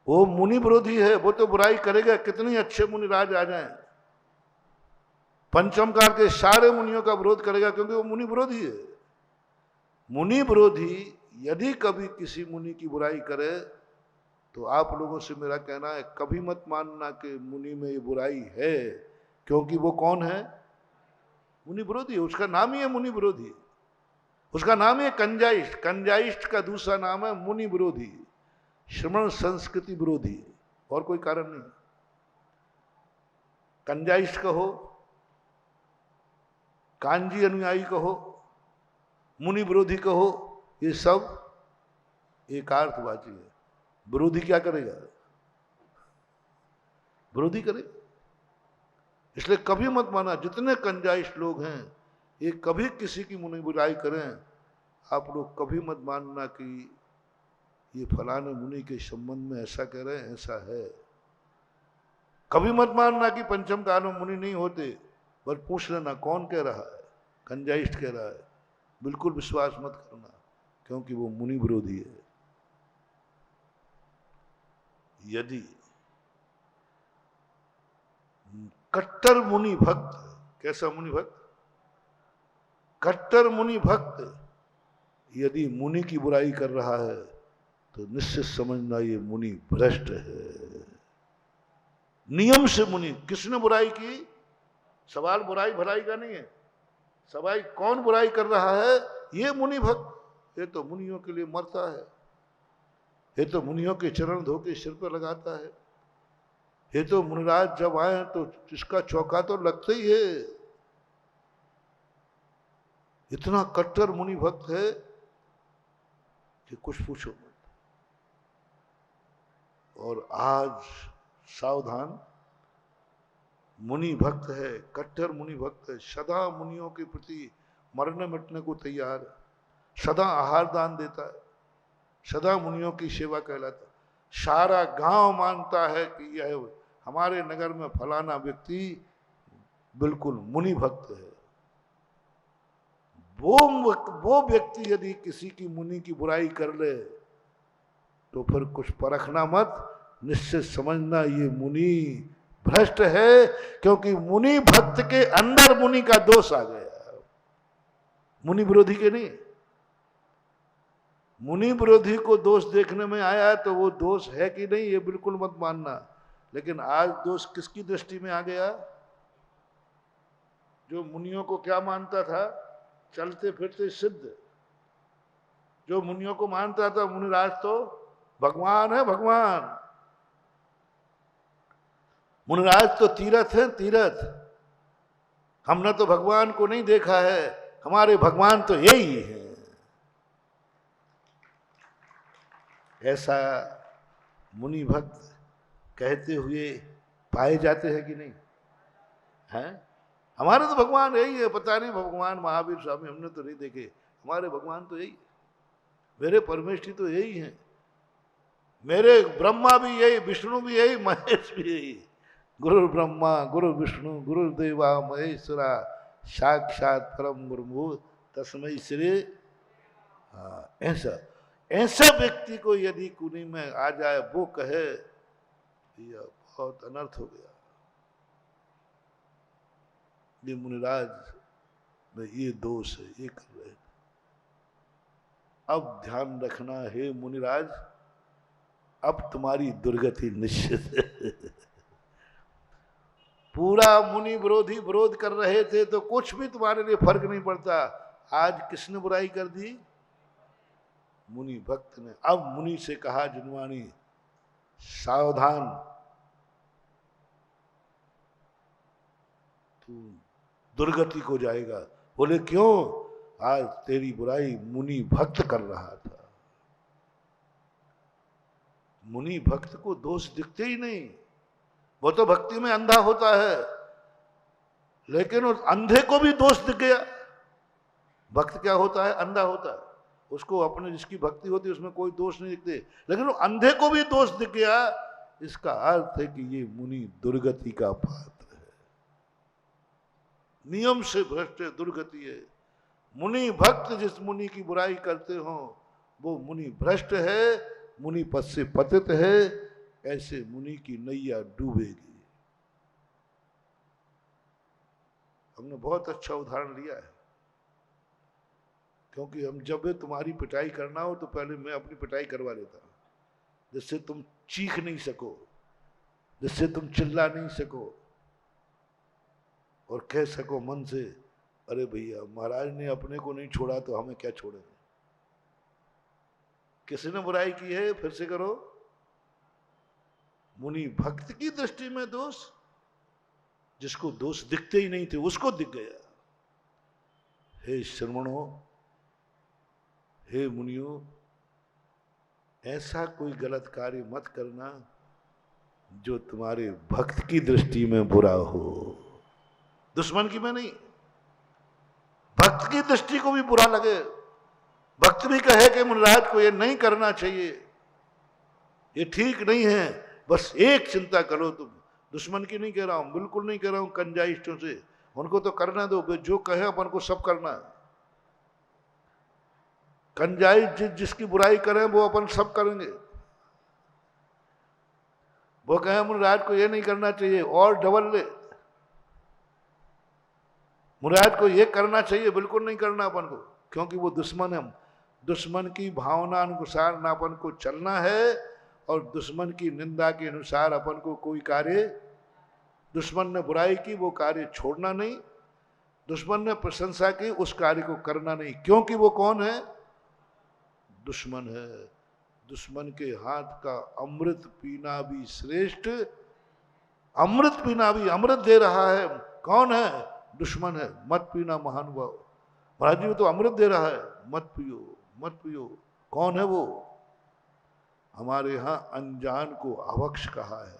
वो मुनि विरोधी है, वो तो बुराई करेगा। कितने अच्छे मुनिराज आ जाएं, पंचम काल के सारे मुनियों का विरोध करेगा, क्योंकि वो मुनि विरोधी है। मुनि विरोधी यदि कभी किसी मुनि की बुराई करे तो आप लोगों से मेरा कहना है, कभी मत मानना कि मुनि में ये बुराई है, क्योंकि वो कौन है? मुनि विरोधी है। उसका नाम ही है मुनि विरोधी। उसका नाम है कंजाइष्ट। कंजाइष्ट का दूसरा नाम है मुनि विरोधी, श्रमण संस्कृति विरोधी, और कोई कारण नहीं। कंजाइष्ट कहो, कांजी अनुयायी कहो, मुनि विरोधी कहो, ये सब एकार्थवाची है। विरोधी क्या करेगा? विरोधी करेगा। इसलिए कभी मत माना, जितने कंजाइष्ट लोग हैं ये कभी किसी की मुनि बुराई करें, आप लोग कभी मत मानना कि ये फलाने मुनि के संबंध में ऐसा कह रहे हैं, ऐसा है। कभी मत मानना कि पंचम काल में मुनि नहीं होते, पर पूछ लेना कौन कह रहा है? कंजाइष्ट कह रहा है। बिल्कुल विश्वास मत करना, क्योंकि वो मुनि विरोधी है। यदि कट्टर मुनि भक्त, कैसा मुनि भक्त? कट्टर मुनि भक्त यदि मुनि की बुराई कर रहा है तो निश्चित समझना ये मुनि भ्रष्ट है। नियम से मुनि। किसने बुराई की? सवाल बुराई भलाई का नहीं है, सवाल कौन बुराई कर रहा है? ये मुनि भक्त। ये तो मुनियों के लिए मरता है, ये तो मुनियों के चरण धो के सिर पर लगाता है, ये तो मुनिराज जब आए तो इसका चौका तो लगता ही है। इतना कट्टर मुनि भक्त है कि कुछ पूछो मत। और आज सावधान, मुनि भक्त है, कट्टर मुनि भक्त है, सदा मुनियों के प्रति मरने मिटने को तैयार है, सदा आहार दान देता है, सदा मुनियों की सेवा कहलाता है। सारा गांव मानता है कि यह हमारे नगर में फलाना व्यक्ति बिल्कुल मुनि भक्त है। वो व्यक्ति यदि किसी की मुनि की बुराई कर ले तो फिर कुछ परखना मत, निश्चित समझना ये मुनि भ्रष्ट है, क्योंकि मुनि भक्त के अंदर मुनि का दोष आ गया, मुनि विरोधी के नहीं। मुनि विरोधी को दोष देखने में आया तो वो दोष है कि नहीं ये बिल्कुल मत मानना। लेकिन आज दोष किसकी दृष्टि में आ गया? जो मुनियों को क्या मानता था? चलते फिरते सिद्ध। जो मुनियों को मानता था मुनिराज तो भगवान है, भगवान। मुनिराज तो तीर्थ है, तीर्थ। हमने तो भगवान को नहीं देखा है, हमारे भगवान तो यही है। ऐसा मुनि भक्त कहते हुए पाए जाते हैं कि नहीं? हैं? हमारे तो भगवान यही है। पता नहीं भगवान महावीर स्वामी हमने तो नहीं देखे, हमारे भगवान तो यही, मेरे परमेश्वरी तो यही है, मेरे ब्रह्मा भी यही, विष्णु भी यही, महेश भी यही। गुरु ब्रह्मा गुरु विष्णु गुरुदेवा महेश्वरा साक्षात परम ब्रह्म तस्मै श्री। ऐसा ऐसा व्यक्ति को यदि कुनी में आ जाए, वो कहे यह बहुत अनर्थ हो गया, ये मुनिराज में ये दोष है, ये कर रहे। अब ध्यान रखना है मुनिराज, अब तुम्हारी दुर्गति निश्चित है। पूरा मुनि विरोधी विरोध कर रहे थे तो कुछ भी तुम्हारे लिए फर्क नहीं पड़ता। आज किसने बुराई कर दी? मुनि भक्त ने। अब मुनि से कहा जिनवाणी, सावधान, तू दुर्गति को जाएगा। बोले क्यों? आज तेरी बुराई मुनि भक्त कर रहा था। मुनि भक्त को दोष दिखते ही नहीं, वो तो भक्ति में अंधा होता है, लेकिन उस अंधे को भी दोष दिख गया। भक्त क्या होता है? अंधा होता है, उसको अपने जिसकी भक्ति होती है उसमें कोई दोष नहीं दिखते, लेकिन वो अंधे को भी दोष दिख गया। इसका अर्थ है कि ये मुनि दुर्गति का पात्र है, नियम से भ्रष्ट है, दुर्गति है। मुनि भक्त जिस मुनि की बुराई करते हो वो मुनि भ्रष्ट है, मुनि पद से पतित है। ऐसे मुनि की नैया डूबेगी। हमने बहुत अच्छा उदाहरण लिया है, क्योंकि हम जब भी तुम्हारी पिटाई करना हो तो पहले मैं अपनी पिटाई करवा लेता हूं, जिससे तुम चीख नहीं सको, जिससे तुम चिल्ला नहीं सको और कह सको मन से, अरे भैया महाराज ने अपने को नहीं छोड़ा तो हमें क्या छोड़ेंगे। किसने बुराई की है? फिर से करो। मुनि भक्त की दृष्टि में दोष, जिसको दोष दिखते ही नहीं थे उसको दिख गया। हे श्रमणों, हे मुनियों, ऐसा कोई गलत कार्य मत करना जो तुम्हारे भक्त की दृष्टि में बुरा हो। दुश्मन की में नहीं, भक्त की दृष्टि को भी बुरा लगे। भक्त भी कहे कि मुनिराज को ये नहीं करना चाहिए, ये ठीक नहीं है। बस एक चिंता करो तुम, दुश्मन की नहीं कह रहा हूं, बिल्कुल नहीं कह रहा हूं कंजाइष्टों से, उनको तो करना दो, जो कहे अपन को सब करना है। कंजाइश जिसकी बुराई करें वो अपन सब करेंगे। वो कहे मुनिराज को ये नहीं करना चाहिए और डबल ले, मुनिराज को ये करना चाहिए, बिल्कुल नहीं करना अपन को, क्योंकि वो दुश्मन है। दुश्मन की भावना अनुसार ना अपन को चलना है और दुश्मन की निंदा के अनुसार अपन को कोई कार्य, दुश्मन ने बुराई की वो कार्य छोड़ना नहीं, दुश्मन ने प्रशंसा की उस कार्य को करना नहीं, क्योंकि वो कौन है? दुश्मन है। दुश्मन के हाथ का अमृत पीना भी श्रेष्ठ, अमृत पीना भी, अमृत दे रहा है कौन है? दुश्मन है। मत पीना महानुभाव, महाराज जी वो तो अमृत दे रहा है, मत पियो मत पियो। कौन है वो? हमारे यहां अनजान को अवक्ष कहा है।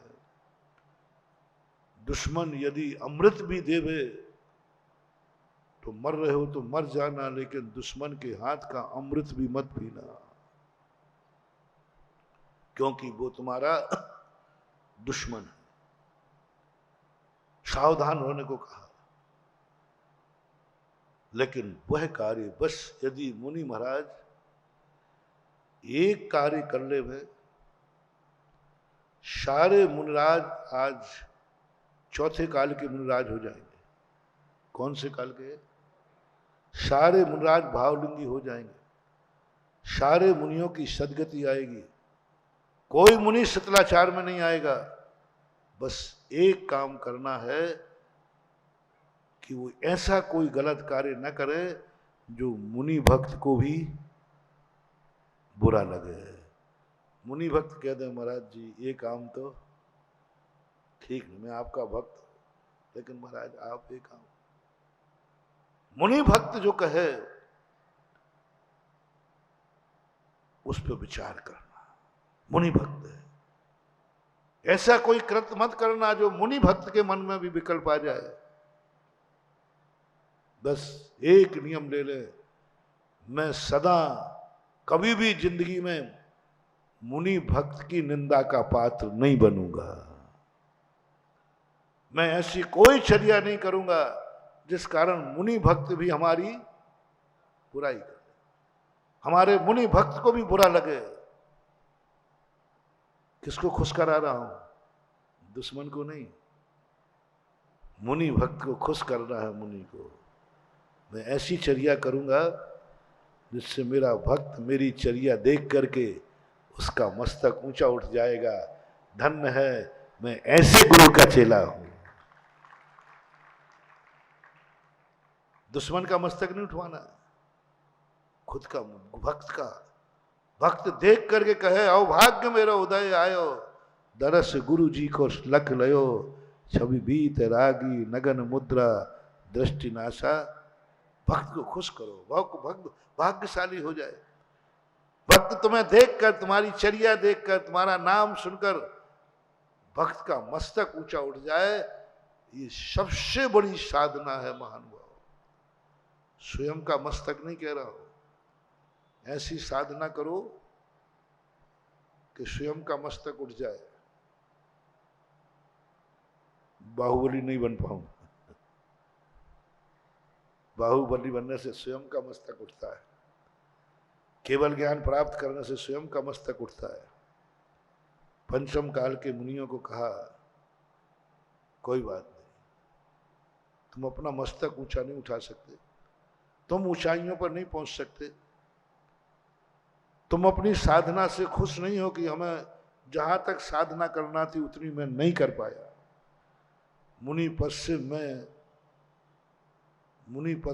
दुश्मन यदि अमृत भी देवे तो मर रहे हो तो मर जाना, लेकिन दुश्मन के हाथ का अमृत भी मत पीना, क्योंकि वो तुम्हारा दुश्मन है। सावधान होने को कहा। लेकिन वह कार्य बस यदि मुनि महाराज एक कार्य करने में, सारे मुनिराज आज चौथे काल के मुनिराज हो जाएंगे। कौन से काल के? सारे मुनिराज भावलिंगी हो जाएंगे, सारे मुनियों की सदगति आएगी, कोई मुनि शिथिलाचार में नहीं आएगा। बस एक काम करना है कि वो ऐसा कोई गलत कार्य न करे जो मुनि भक्त को भी बुरा लगे। मुनि भक्त कहते हैं महाराज जी ये काम तो ठीक नहीं, मैं आपका भक्त, लेकिन महाराज आप ये काम। मुनि भक्त जो कहे उस पर विचार करना। मुनि भक्त है, ऐसा कोई कृत्य मत करना जो मुनि भक्त के मन में भी विकल्प आ जाए। बस एक नियम ले ले, मैं सदा कभी भी जिंदगी में मुनि भक्त की निंदा का पात्र नहीं बनूंगा। मैं ऐसी कोई चर्या नहीं करूंगा जिस कारण मुनि भक्त भी हमारी बुराई करे, हमारे मुनि भक्त को भी बुरा लगे। किसको खुश करा रहा हूं? दुश्मन को नहीं, मुनि भक्त को खुश करना है। मुनि को मैं ऐसी चर्या करूंगा जिससे मेरा भक्त मेरी चर्या देख करके उसका मस्तक ऊंचा उठ जाएगा। धन्य है मैं ऐसे गुरु का चेला हूं। दुश्मन का मस्तक नहीं उठवाना, खुद का, भक्त का। भक्त देख करके कहे आओ भाग्य मेरा उदय आयो, दरस गुरु जी को लख लयो, छवि बीत रागी नगन मुद्रा दृष्टि नाशा। भक्त को खुश करो, भक्त भाग्यशाली हो जाए। भक्त तुम्हें देखकर, तुम्हारी चर्या देखकर, तुम्हारा नाम सुनकर भक्त का मस्तक ऊंचा उठ जाए, ये सबसे बड़ी साधना है महानुभाव। स्वयं का मस्तक नहीं कह रहा हो, ऐसी साधना करो कि स्वयं का मस्तक उठ जाए। बाहुबली नहीं बन पाऊंगा, बाहुबली बनने से स्वयं का मस्तक उठता है, केवल ज्ञान प्राप्त करने से स्वयं का मस्तक उठता है। पंचम काल के मुनियों को कहा कोई बात नहीं, तुम अपना मस्तक ऊंचा नहीं उठा सकते, तुम ऊंचाइयों पर नहीं पहुंच सकते, तुम अपनी साधना से खुश नहीं हो कि हमें जहां तक साधना करना थी उतनी मैं नहीं कर पाया। मुनि पद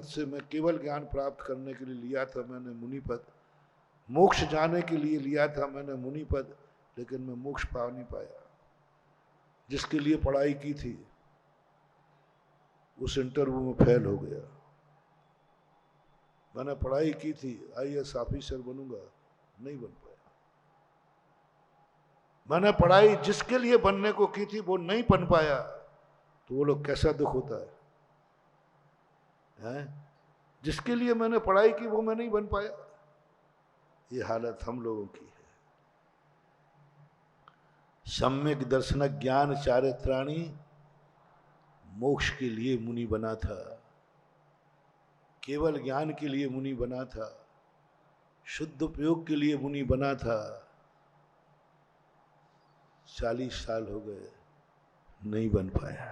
से मैं केवल ज्ञान प्राप्त करने के लिए लिया था मैंने मुनि पद, मोक्ष जाने के लिए लिया था मैंने मुनि पद, लेकिन मैं मोक्ष पा नहीं पाया। जिसके लिए पढ़ाई की थी उस इंटरव्यू में फेल हो गया। मैंने पढ़ाई की थी IAS ऑफिसर बनूंगा, नहीं बन पाया। मैंने पढ़ाई जिसके लिए बनने को की थी वो नहीं बन पाया, तो वो लोग कैसा दुख होता है? जिसके लिए मैंने पढ़ाई की वो मैं नहीं बन पाया। ये हालत हम लोगों की है। सम्यक दर्शन ज्ञान चारित्राणी, मोक्ष के लिए मुनि बना था, केवल ज्ञान के लिए मुनि बना था, शुद्ध उपयोग के लिए मुनि बना था। 40 साल हो गए, नहीं बन पाया।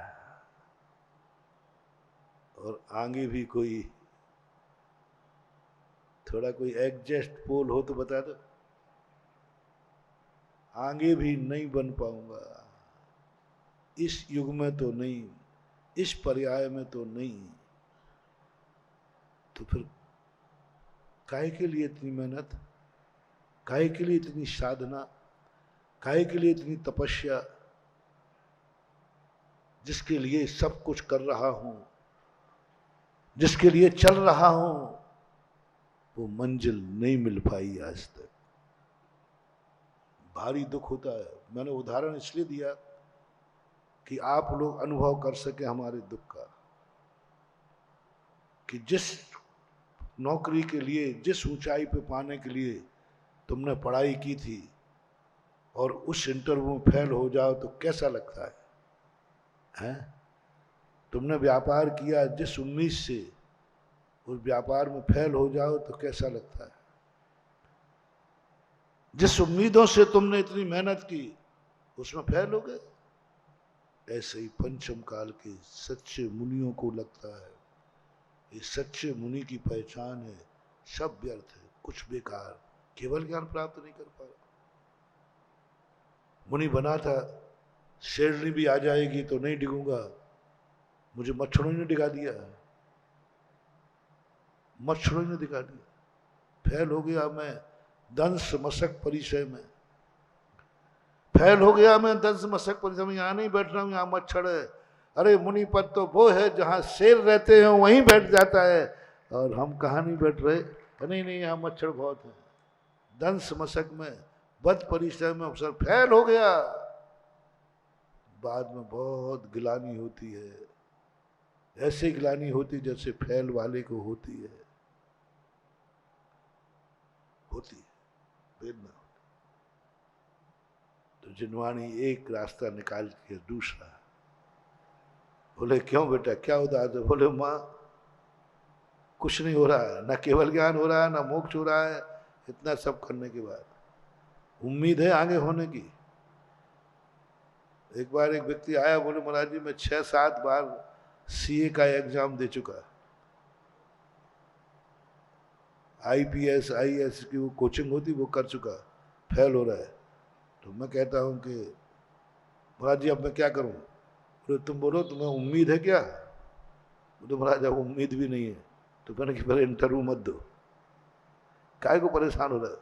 और आगे भी कोई थोड़ा कोई एग्जैक्ट पोल हो तो बता दो। आगे भी नहीं बन पाऊंगा, इस युग में तो नहीं, इस पर्याय में तो नहीं। तो फिर काहे के लिए इतनी मेहनत, काहे के लिए इतनी साधना, काहे के लिए इतनी तपस्या? जिसके लिए सब कुछ कर रहा हूं, जिसके लिए चल रहा हूं, वो मंजिल नहीं मिल पाई आज तक। भारी दुख होता है। मैंने उदाहरण इसलिए दिया कि आप लोग अनुभव कर सके हमारे दुख का, कि जिस नौकरी के लिए, जिस ऊंचाई पे पाने के लिए तुमने पढ़ाई की थी और उस इंटरव्यू में फेल हो जाओ तो कैसा लगता है? हैं? तुमने व्यापार किया जिस उम्मीद से, उस व्यापार में फेल हो जाओ तो कैसा लगता है? जिस उम्मीदों से तुमने इतनी मेहनत की उसमें फेल हो गए। ऐसे ही पंचम काल के सच्चे मुनियों को लगता है ये सच्चे मुनि की पहचान है, सब व्यर्थ है, कुछ बेकार, केवल ज्ञान प्राप्त नहीं कर पा रहा। मुनि बना था, शेरनी भी आ जाएगी तो नहीं डिगूंगा, मुझे मच्छरों ने दिखा दिया, मच्छरों ने दिखा दिया। फैल हो गया मैं दंश मशक परिचय में, फैल हो गया मैं दंश मशक परिचय में। यहाँ नहीं बैठ रहा हूँ, यहाँ मच्छर है। अरे मुनि पद तो वो है जहाँ शेर रहते हैं वहीं बैठ जाता है, और हम कहाँ नहीं बैठ रहे। नहीं नहीं, यहाँ मच्छर बहुत है। दंश मशक में बद परिचय में अवसर फैल हो गया। बाद में बहुत गिलानी होती है, ऐसे गिलानी होती जैसे फैल वाले को होती है, होती है वेदना। तो जिनवाणी एक रास्ता निकाल के दूसरा। बोले क्यों बेटा, क्या उदास है? बोले माँ कुछ नहीं हो रहा है, ना केवल ज्ञान हो रहा है, ना मोक्ष हो रहा है। इतना सब करने के बाद उम्मीद है आगे होने की। एक बार एक व्यक्ति आया, बोले महाराज जी मैं 6-7 बार सीए का एग्जाम दे चुका, आईपीएस आईएएस की वो कोचिंग होती वो कर चुका, फेल हो रहा है। तो मैं कहता हूँ कि महाराज जी अब मैं क्या करूँ? बोले तुम बोलो तुम्हें उम्मीद है क्या? बोले महाराज अब उम्मीद भी नहीं है। तो मैंने कि पहले इंटरव्यू मत दो, काय को परेशान हो रहा है?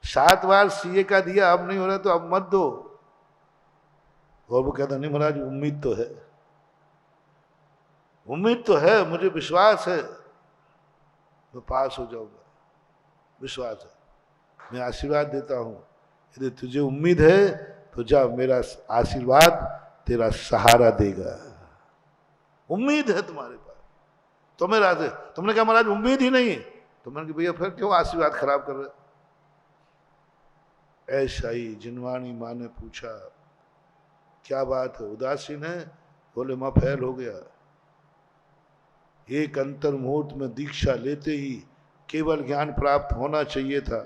7 बार सीए का दिया, अब नहीं हो रहा तो अब मत दो। और वो कहता नहीं महाराज उम्मीद तो है, उम्मीद तो है, मुझे विश्वास है मैं पास हो जाऊंगा, विश्वास है। मैं आशीर्वाद देता हूं, यदि तुझे उम्मीद है तो जा, मेरा आशीर्वाद तेरा सहारा देगा। उम्मीद है तुम्हारे पास, तुम्हें राज है। तुमने कहा महाराज उम्मीद ही नहीं है। तो मैंने कहा भैया फिर क्यों आशीर्वाद खराब कर रहे? ऐसा ही जिनवाणी माँ ने पूछा क्या बात है, उदासीन है? बोले माँ फैल हो गया। एक अंतर मुहूर्त में दीक्षा लेते ही केवल ज्ञान प्राप्त होना चाहिए था,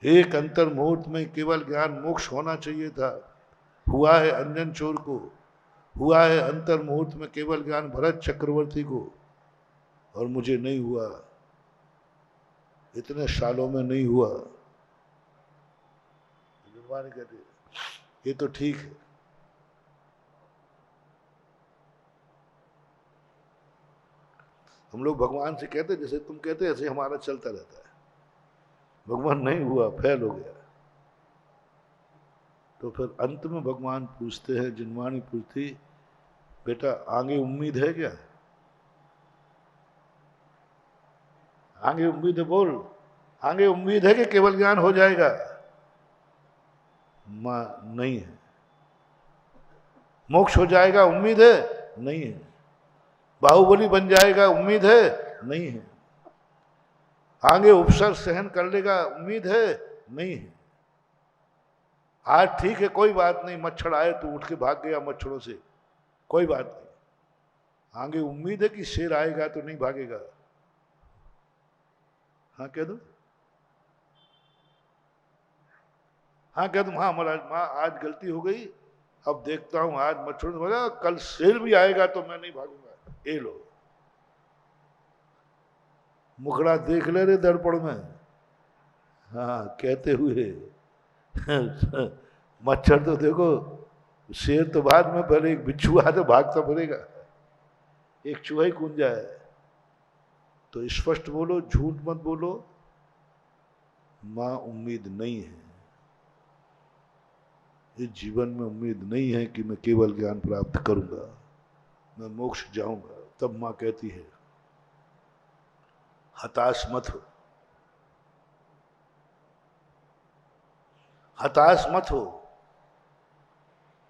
एक अंतर मुहूर्त में केवल ज्ञान मोक्ष होना चाहिए था। हुआ है अंजन चोर को, हुआ है अंतर मुहूर्त में केवल ज्ञान भरत चक्रवर्ती को, और मुझे नहीं हुआ, इतने सालों में नहीं हुआ। कहते ये तो ठीक है। हम लोग भगवान से कहते जैसे तुम कहते ऐसे हमारा चलता रहता है। भगवान नहीं हुआ, फेल हो गया। तो फिर अंत में भगवान पूछते हैं, जिनवाणी पूछती बेटा आगे उम्मीद है क्या? आगे उम्मीद है, बोल आगे उम्मीद है कि केवल ज्ञान हो जाएगा? मां नहीं है। मोक्ष हो जाएगा उम्मीद है? नहीं है। बाहुबली बन जाएगा उम्मीद है? नहीं है। आगे उपसर्ग सहन कर लेगा उम्मीद है? नहीं है। आज ठीक है कोई बात नहीं, मच्छर आए तो उठ के भाग गया मच्छरों से, कोई बात नहीं। आगे उम्मीद है कि शेर आएगा तो नहीं भागेगा। हाँ कह दो, हाँ कह दूं, हाँ महाराज माँ आज गलती हो गई, अब देखता हूं आज मच्छरों से भागा, कल शेर भी आएगा तो मैं नहीं भागूंगा। ये लो मुखड़ा देख ले रे दर्पण में। हाँ कहते हुए मच्छर तो देखो, शेर तो बाद में, पहले एक बिच्छू आ तो भागता पड़ेगा, एक चूहा ही कूद जाए। तो स्पष्ट बोलो, झूठ मत बोलो, मां उम्मीद नहीं है, इस जीवन में उम्मीद नहीं है कि मैं केवल ज्ञान प्राप्त करूंगा, मैं मोक्ष जाऊंगा। तब मां कहती है हताश मत हो, हताश मत हो।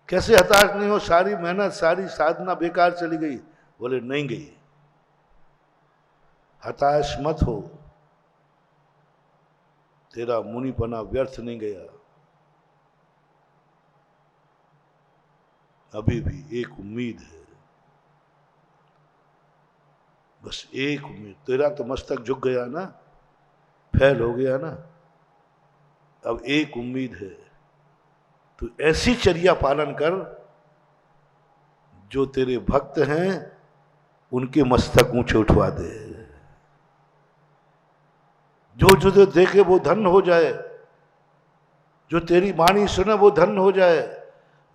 कैसे हताश नहीं हो? सारी मेहनत सारी साधना बेकार चली गई। बोले नहीं गई, हताश मत हो, तेरा मुनिपना व्यर्थ नहीं गया। अभी भी एक उम्मीद है, बस एक उम्मीद। तेरा तो मस्तक झुक गया ना, फेल हो गया ना, अब एक उम्मीद है। तो ऐसी चर्या पालन कर जो तेरे भक्त हैं उनके मस्तक ऊंचे उठवा दे, जो तुझे देखे वो धन्य हो जाए, जो तेरी वाणी सुने वो धन्य हो जाए,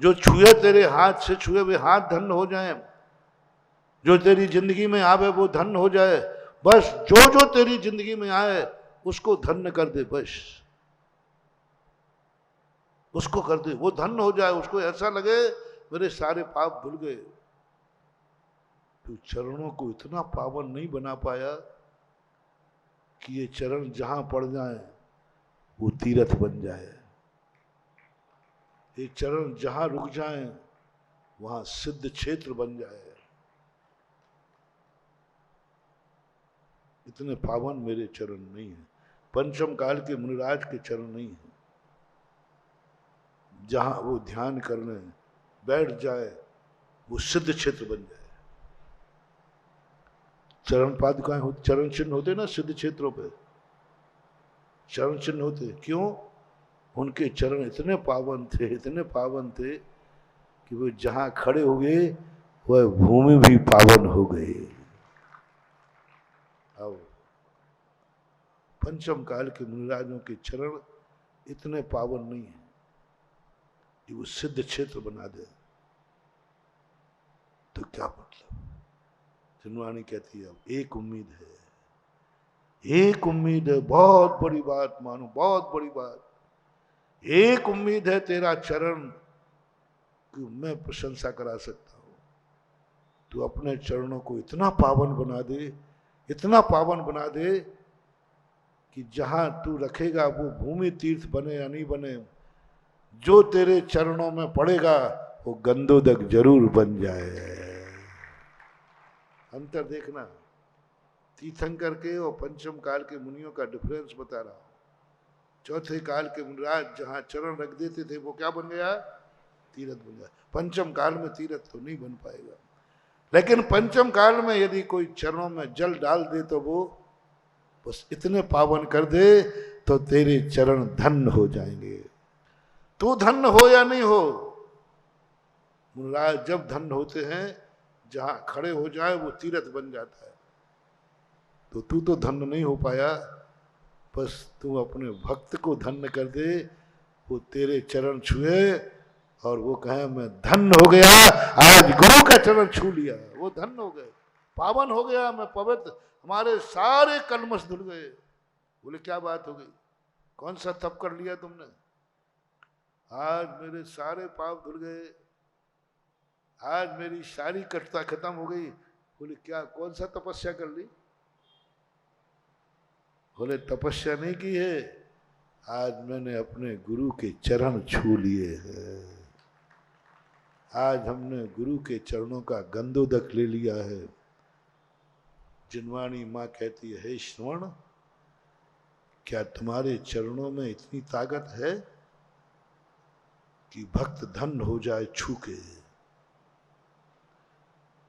जो छुए तेरे हाथ से छुए हुए हाथ धन्य हो जाए, जो तेरी जिंदगी में आवे वो धन हो जाए। बस जो जो तेरी जिंदगी में आए उसको धन्य कर दे, बस उसको कर दे, वो धन्य हो जाए। उसको ऐसा लगे मेरे सारे पाप धुल गए। तो चरणों को इतना पावन नहीं बना पाया कि ये चरण जहां पड़ जाए वो तीर्थ बन जाए, ये चरण जहां रुक जाए वहां सिद्ध क्षेत्र बन जाए। इतने पावन मेरे चरण नहीं है, पंचम काल के मुनिराज के चरण नहीं है। जहां वो ध्यान करने बैठ जाए वो सिद्ध क्षेत्र बन जाए। चरण पादुकाएं होते, चरण चिन्ह होते ना सिद्ध क्षेत्रों पे, चरण चिन्ह होते। क्यों? उनके चरण इतने पावन थे, इतने पावन थे कि वो जहां खड़े हो गए वह भूमि भी पावन हो गई। अब पंचम काल के मुनिराजों के चरण इतने पावन नहीं है कि वो सिद्ध क्षेत्र बना दे। तो क्या मतलब? जनवाणी कहती है अब एक उम्मीद है, एक उम्मीद है, बहुत बड़ी बात मानो, बहुत बड़ी बात। एक उम्मीद है तेरा चरण कि मैं प्रशंसा करा सकता हूं। तू अपने चरणों को इतना पावन बना दे, इतना पावन बना दे कि जहां तू रखेगा वो भूमि तीर्थ बने या नहीं बने, जो तेरे चरणों में पड़ेगा वो गंधोदक जरूर बन जाए। अंतर देखना, तीर्थंकर के और पंचम काल के मुनियों का डिफरेंस बता रहा हूं। चौथे काल के मुनिराज जहां चरण रख देते थे वो क्या बन गया? तीर्थ बन गया। पंचम काल में तीर्थ तो नहीं बन पाएगा, लेकिन पंचम काल में यदि कोई चरणों में जल डाल दे तो वो बस इतने पावन कर दे तो तेरे चरण धन्य हो जाएंगे। तू धन्य हो या नहीं हो, मुनिराज जब धन्य होते हैं जहां खड़े हो जाए वो तीर्थ बन जाता है। तो तू तो धन्य नहीं हो पाया, बस तू अपने भक्त को धन्य कर दे, वो तेरे चरण छुए और वो कहे मैं धन्य हो गया, आज गुरु का चरण छू लिया, वो धन्य हो गए, पावन हो गया, मैं पवित्र, हमारे सारे कलमश धुल गए। बोले क्या बात हो गई, कौन सा तप कर लिया तुमने? आज मेरे सारे पाप धुल गए, आज मेरी सारी कटता खत्म हो गई। बोले क्या, कौन सा तपस्या कर ली? बोले तपस्या नहीं की है, आज मैंने अपने गुरु के चरण छू लिए हैं, आज हमने गुरु के चरणों का गंधोदक ले लिया है। जिनवाणी माँ कहती है, हे श्रवण, क्या तुम्हारे चरणों में इतनी ताकत है कि भक्त धन्य हो जाए छू के?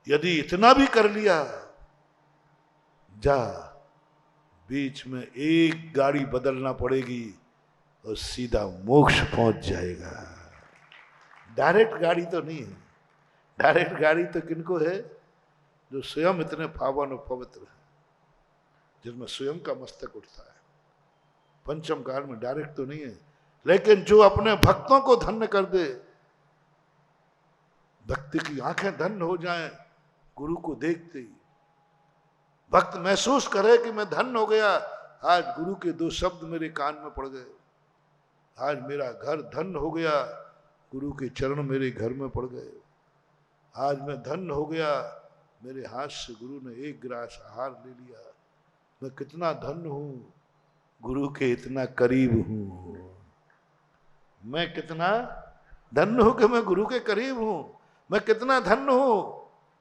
यदि इतना भी कर लिया, जा, बीच में एक गाड़ी बदलना पड़ेगी और सीधा मोक्ष पहुंच जाएगा। डायरेक्ट गाड़ी तो नहीं है, डायरेक्ट गाड़ी तो किनको है? जो स्वयं इतने पावन और पवित्र है, जिसमें स्वयं का मस्तक उठता है। पंचम काल में डायरेक्ट तो नहीं है, लेकिन जो अपने भक्तों को धन्य कर दे, भक्ति की आंखें धन्य हो जाएं गुरु को देखते ही, भक्त महसूस करे कि मैं धन्य हो गया, आज गुरु के दो शब्द मेरे कान में पड़ गए, आज मेरा घर धन्य हो गया, गुरु के चरण मेरे घर में पड़ गए, आज मैं धन्य हो गया, मेरे हाथ से गुरु ने एक गिलास आहार ले लिया, मैं कितना धन्य हूं, गुरु के इतना करीब हूं, मैं कितना धन्य हूं कि मैं गुरु के करीब हूं, मैं कितना धन्य हूं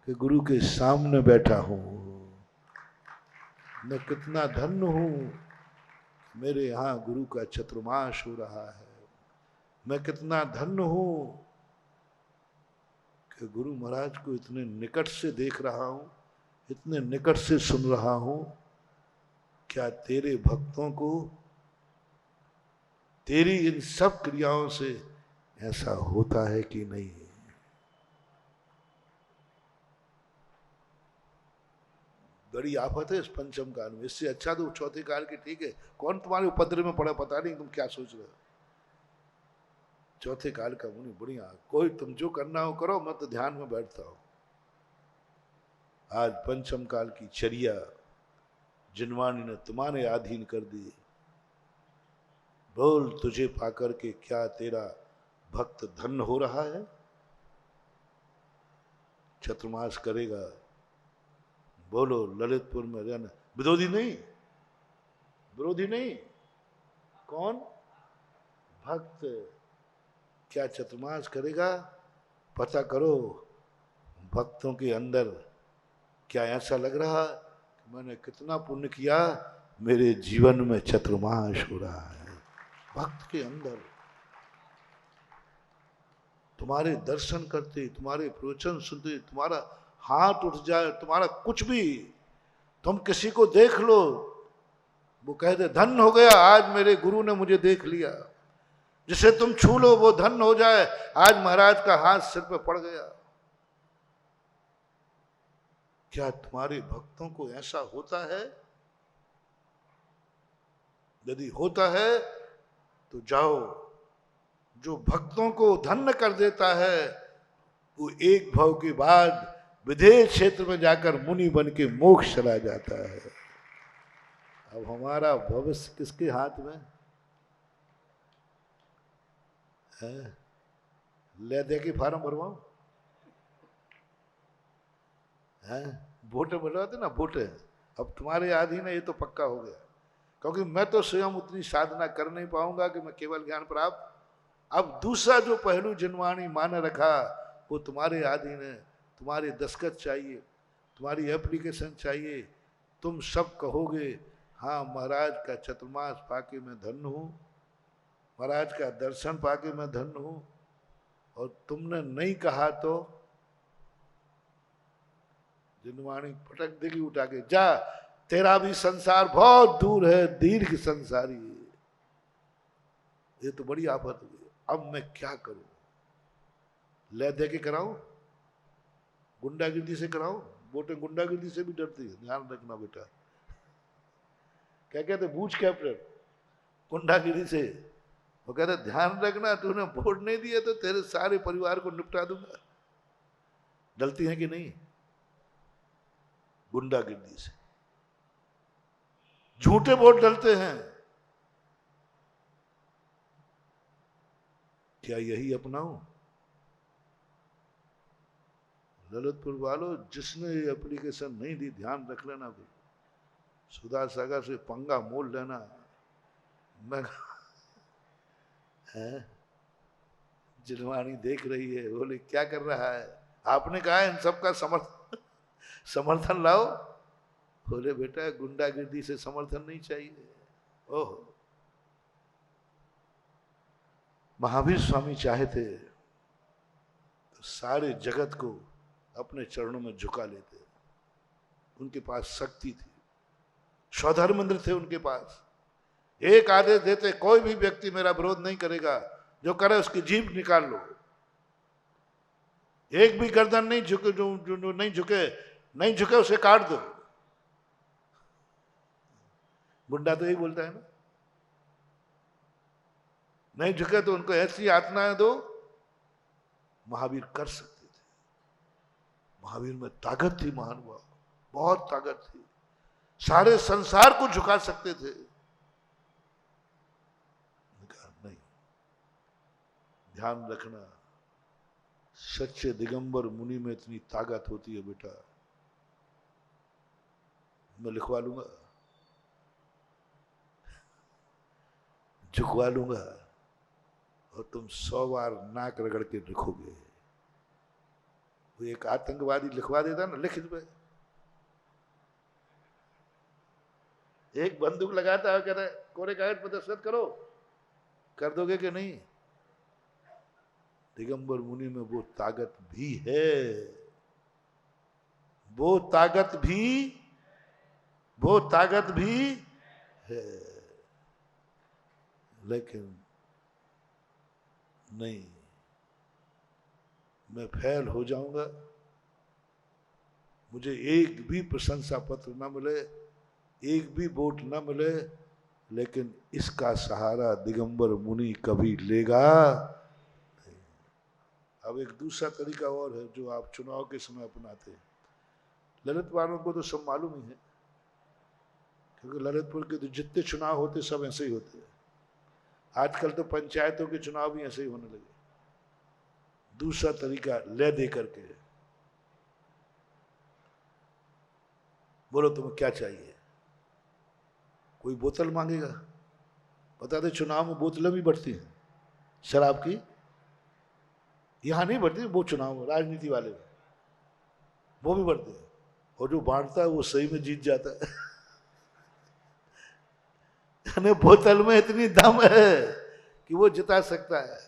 कि गुरु के सामने बैठा हूं, मैं कितना धन्य हूं मेरे यहाँ गुरु का चतुर्मास हो रहा है, मैं कितना धन्य हूं कि गुरु महाराज को इतने निकट से देख रहा हूं, इतने निकट से सुन रहा हूं। क्या तेरे भक्तों को तेरी इन सब क्रियाओं से ऐसा होता है कि नहीं? बड़ी आफत है इस पंचम काल में, इससे अच्छा तो चौथे काल की ठीक है। कौन तुम्हारे उपद्रव में पड़ा पता नहीं, तुम क्या सोच रहे हो। चौथे काल का मुनि बढ़िया, कोई तुम जो करना हो करो, मैं तो ध्यान में बैठता हूं। आज पंचम काल की चर्या जिनवाणी ने तुम्हारे अधीन कर दी। बोल, तुझे पाकर के क्या तेरा भक्त धन्य हो रहा है? चतुर्मास करेगा, बोलो ललितपुर में रहना। विरोधी नहीं, विरोधी नहीं, कौन? भक्त। क्या चतुर्मास करेगा? पता करो भक्तों के अंदर क्या ऐसा लग रहा कि मैंने कितना पुण्य किया, मेरे जीवन में चतुर्मास हो रहा है। भक्त के अंदर तुम्हारे दर्शन करते, तुम्हारे प्रवचन सुनते, तुम्हारा हाथ उठ जाए, तुम्हारा कुछ भी, तुम किसी को देख लो, वो कह दे धन्य हो गया, आज मेरे गुरु ने मुझे देख लिया। जिसे तुम छू लो वो धन्य हो जाए, आज महाराज का हाथ सिर पे पड़ गया। क्या तुम्हारे भक्तों को ऐसा होता है? यदि होता है तो जाओ, जो भक्तों को धन्य कर देता है वो एक भव के बाद विदेश क्षेत्र में जाकर मुनि बन के मोक्ष चला जाता है। अब हमारा भविष्य किसके हाथ में है? ले दे के फार्म भरवाओ है, वोटे भरवाते ना, वोटे अब तुम्हारे अधीन है, ये तो पक्का हो गया। क्योंकि मैं तो स्वयं उतनी साधना कर नहीं पाऊंगा कि मैं केवल ज्ञान प्राप्त। अब दूसरा जो पहलू जिनवाणी माने रखा वो तुम्हारे अधीन है। तुम्हारे दस्तखत चाहिए, तुम्हारी एप्लीकेशन चाहिए, तुम सब कहोगे हाँ महाराज का चतुर्मास पाके मैं धन्य हूँ, महाराज का दर्शन पाके मैं धन्य हूँ। और तुमने नहीं कहा तो जिनवाणी पटक देगी उठा के, जा तेरा भी संसार बहुत दूर है, दीर्घ संसारी है। ये तो बड़ी आफत हुई। अब मैं क्या करूं? ले दे के कराऊं, गुंडागिर्दी से कराऊं? वोटे गुंडागिर्दी से भी डरती है, ध्यान रखना बेटा। क्या कहते बूझ कैप्टन, गुंडागिर्दी से। वो कहते ध्यान रखना, तूने वोट नहीं दिया तो तेरे सारे परिवार को निपटा दूंगा। डलती है कि नहीं? गुंडागिर्दी से झूठे वोट डलते हैं। क्या यही अपनाऊं? ललितपुर वालों, जिसने ये एप्लीकेशन नहीं दी ध्यान रख लेना, भाई सुधा सागर से पंगा मोल लेना। मैं है जिनवाणी देख रही है, बोले क्या कर रहा है? आपने कहा इन सबका समर्थन लाओ। बोले बेटा गुंडागिर्दी से समर्थन नहीं चाहिए। ओह, महावीर स्वामी चाहे थे तो सारे जगत को अपने चरणों में झुका लेते। उनके पास शक्ति थी, स्वधर्मेंद्र थे उनके पास। एक आदेश देते, कोई भी व्यक्ति मेरा विरोध नहीं करेगा, जो करे उसकी जीभ निकाल लो। एक भी गर्दन नहीं झुके, जो नहीं झुके उसे काट दो। गुंडा तो यही बोलता है ना, नहीं झुके तो उनको ऐसी यातनाएं दो। महावीर कर सकते थे, महावीर में ताकत थी, महानुभाव बहुत ताकत थी, सारे संसार को झुका सकते थे। नहीं, ध्यान रखना, सच्चे दिगंबर मुनि में इतनी ताकत होती है बेटा। मैं लिखवा लूंगा, झुकवा लूंगा और तुम 100 बार नाक रगड़ के लिखोगे। वो एक आतंकवादी लिखवा देता ना लिखित में, एक बंदूक लगाता है, कहता है कोरे कागज पर दस्तखत करो, कर दोगे कि नहीं? दिगंबर मुनि में वो ताकत भी है, वो ताकत भी है। लेकिन नहीं, मैं फेल हो जाऊंगा, मुझे एक भी प्रशंसा पत्र न मिले, एक भी वोट न मिले, लेकिन इसका सहारा दिगंबर मुनि कभी लेगा नहीं। अब एक दूसरा तरीका और है जो आप चुनाव के समय अपनाते हैं। ललित वालों को तो सब मालूम ही है, क्योंकि ललितपुर के तो जितने चुनाव होते सब ऐसे ही होते हैं। आजकल तो पंचायतों के चुनाव भी ऐसे ही होने लगे, दूसरा तरीका ले दे करके। बोलो तुम्हें क्या चाहिए? कोई बोतल मांगेगा, बता दे चुनाव में बोतलें भी बढ़ती हैं शराब की, यहां नहीं बढ़ती, वो चुनाव राजनीति वाले में वो भी बढ़ती है, और जो बांटता है वो सही में जीत जाता है। यानी बोतल में इतनी दम है कि वो जिता सकता है।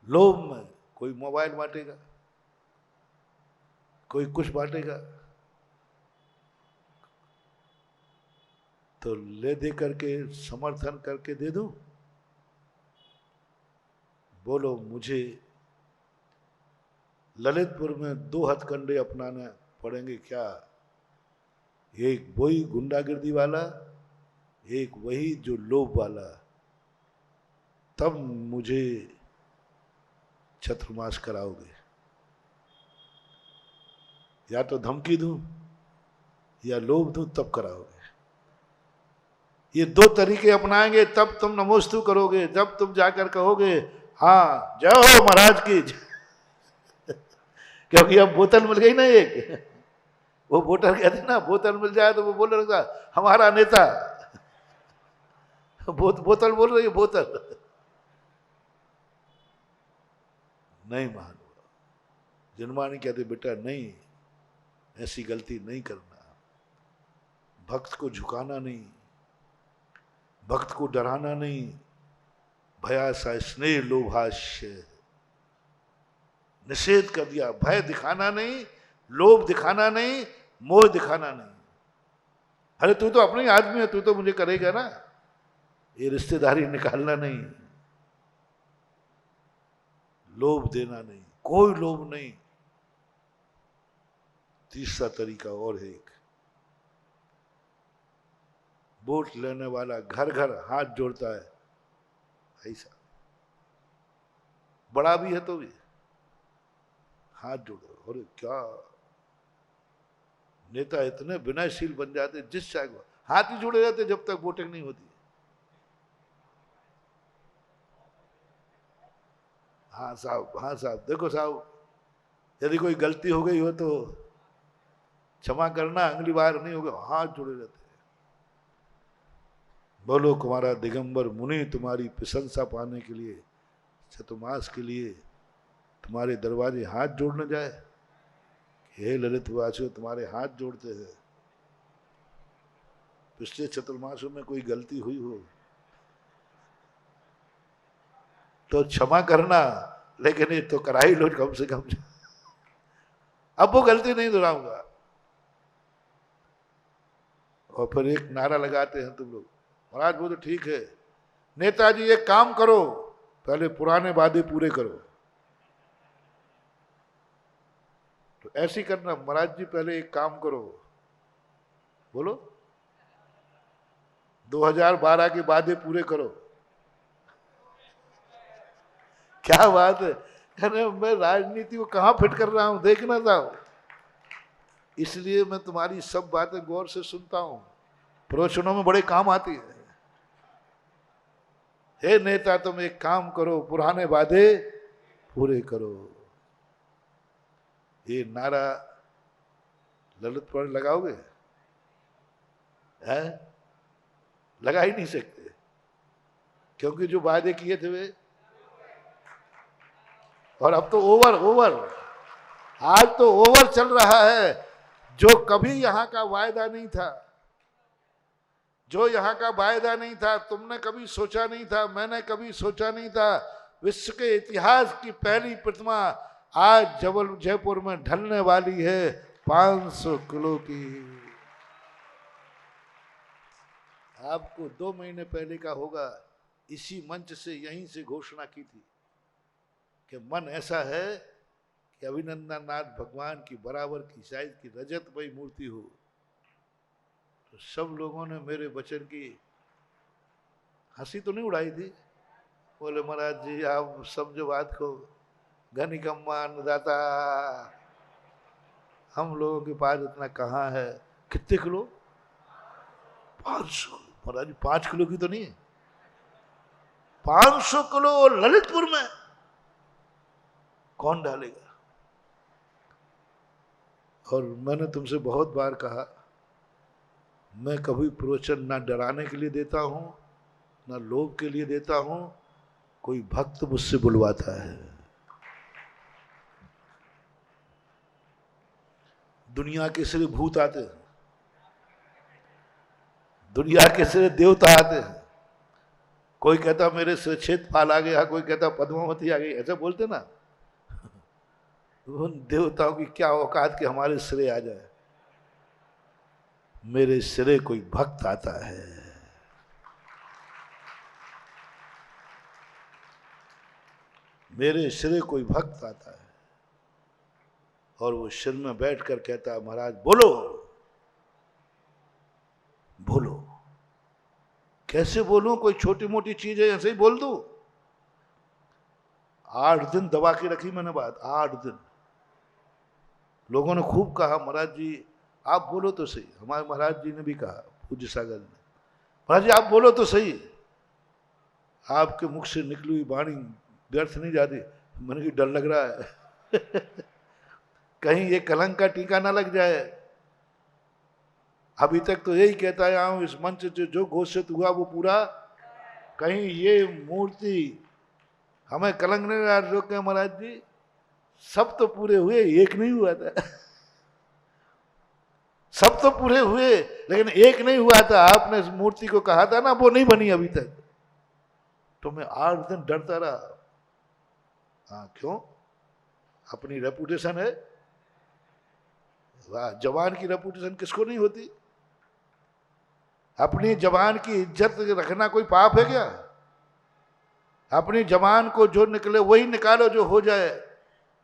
लोभ में कोई मोबाइल बांटेगा, कोई कुछ बांटेगा, तो ले दे करके समर्थन करके दे दो। बोलो मुझे ललितपुर में 2 हथकंडे अपनाने पड़ेंगे क्या? एक वही गुंडागिर्दी वाला, एक वही जो लोभ वाला, तब मुझे छत्रमास कराओगे। या तो धमकी दूं या लोभ दूं तब कराओगे। ये 2 तरीके अपनाएंगे तब तुम नमोस्तु करोगे, जब तुम जाकर कहोगे हाँ जय हो महाराज की। क्योंकि अब बोतल मिल गई ना एक, वो वोटर कहते ना बोतल मिल जाए तो वो बोल रहा हमारा नेता। बोतल बोल रही है, बोतल नहीं मान। जनमानी कहते बेटा नहीं, ऐसी गलती नहीं करना, भक्त को झुकाना नहीं, भक्त को डराना नहीं, भयासा स्नेह लोभाश्य, निषेध कर दिया। भय दिखाना नहीं, लोभ दिखाना नहीं, मोह दिखाना नहीं। अरे तू तो अपने आदमी है, तू तो मुझे करेगा ना, ये रिश्तेदारी निकालना नहीं, लोभ देना नहीं, कोई लोभ नहीं। तीसरा तरीका और है एक, वोट लेने वाला घर घर हाथ जोड़ता है, ऐसा बड़ा भी है तो भी हाथ जोड़ो। और क्या नेता इतने विनयशील बन जाते, जिस चाहे हाथ ही जोड़े रहते जब तक वोटिंग नहीं होती। हाँ साहब, हाँ साहब, देखो साहब यदि कोई गलती हो गई हो तो क्षमा करना, अगली बार नहीं होगा, हाथ जुड़े रहते हैं। बोलो कुमारा दिगंबर मुनि तुम्हारी प्रशंसा पाने के लिए, चतुर्मास के लिए तुम्हारे दरवाजे हाथ जोड़ने जाए। हे ललित वासियों, तुम्हारे हाथ जोड़ते हैं। पिछले चतुर्मासों में कोई गलती हुई हो तो क्षमा करना, लेकिन ये तो करा ही लो कम से कम। अब वो गलती नहीं दोहराऊंगा। और फिर एक नारा लगाते हैं तुम लोग, महाराज वो तो ठीक है, नेताजी एक काम करो, पहले पुराने वादे पूरे करो। तो ऐसी करना, महाराज जी पहले एक काम करो, बोलो 2012 के वादे पूरे करो। क्या बात है, अरे मैं राजनीति को कहां फिट कर रहा हूं, देखना था। इसलिए मैं तुम्हारी सब बातें गौर से सुनता हूं, प्रवचनों में बड़े काम आती है। हे नेता तुम एक काम करो, पुराने वादे पूरे करो। ये नारा ललित पर लगाओगे? है लगा ही नहीं सकते, क्योंकि जो वादे किए थे वे, और अब तो ओवर आज तो ओवर चल रहा है। जो कभी यहां का वायदा नहीं था, जो यहां का वायदा नहीं था, तुमने कभी सोचा नहीं था, मैंने कभी सोचा नहीं था, विश्व के इतिहास की पहली प्रतिमा आज जयपुर में ढलने वाली है, 500 किलो की। आपको 2 महीने पहले का होगा, इसी मंच से यहीं से घोषणा की थी कि मन ऐसा है कि अभिनंदननाथ भगवान की बराबर की साइज की रजतमयी मूर्ति हो। तो सब लोगों ने मेरे वचन की हंसी तो नहीं उड़ाई थी, बोले महाराज जी आप समझो बात को, घनिकम्मा अन्नदाता, हम लोगों के पास इतना कहाँ है। कितने किलो? 500। महाराज जी 5 किलो की तो नहीं है, 500 किलो ललितपुर में कौन डालेगा? और मैंने तुमसे बहुत बार कहा, मैं कभी प्रवचन ना डराने के लिए देता हूं, ना लोभ के लिए देता हूं। कोई भक्त मुझसे बुलवाता है। दुनिया के सिरे भूत आते हैं, दुनिया के सिरे देवता आते हैं। कोई कहता मेरे सिर क्षेत्रपाल आ गया, कोई कहता पद्मावती आ गई, ऐसा बोलते ना। उन देवताओं की क्या औकात कि हमारे सिरे आ जाए। मेरे सिरे कोई भक्त आता है। मेरे सिरे कोई भक्त आता है और वो सिर में बैठकर कहता है, महाराज बोलो बोलो। कैसे बोलूं? कोई छोटी मोटी चीज है ऐसे ही बोल दूं? 8 दिन दबा के रखी मैंने बात, 8 दिन। लोगों ने खूब कहा, महाराज जी आप बोलो तो सही। हमारे महाराज जी ने भी कहा, पूज्य सागर ने, महाराज जी आप बोलो तो सही, आपके मुख से निकली हुई वाणी व्यर्थ नहीं जाती। मैंने कि डर लग रहा है कहीं ये कलंक का टीका ना लग जाए। अभी तक तो यही कहता आया हूं, इस मंच से जो घोषित हुआ वो पूरा। कहीं ये मूर्ति हमें कलंक नहीं डाल रोके। महाराज जी सब तो पूरे हुए, एक नहीं हुआ था सब तो पूरे हुए लेकिन एक नहीं हुआ था। आपने इस मूर्ति को कहा था ना, वो नहीं बनी अभी तक। तो मैं 8 दिन डरता रहा। हाँ क्यों? अपनी रेपुटेशन है। वाह, जवान की रेपुटेशन किसको नहीं होती? अपनी जवान की इज्जत रखना कोई पाप है क्या? अपनी जवान को जो निकले वही निकालो, जो हो जाए,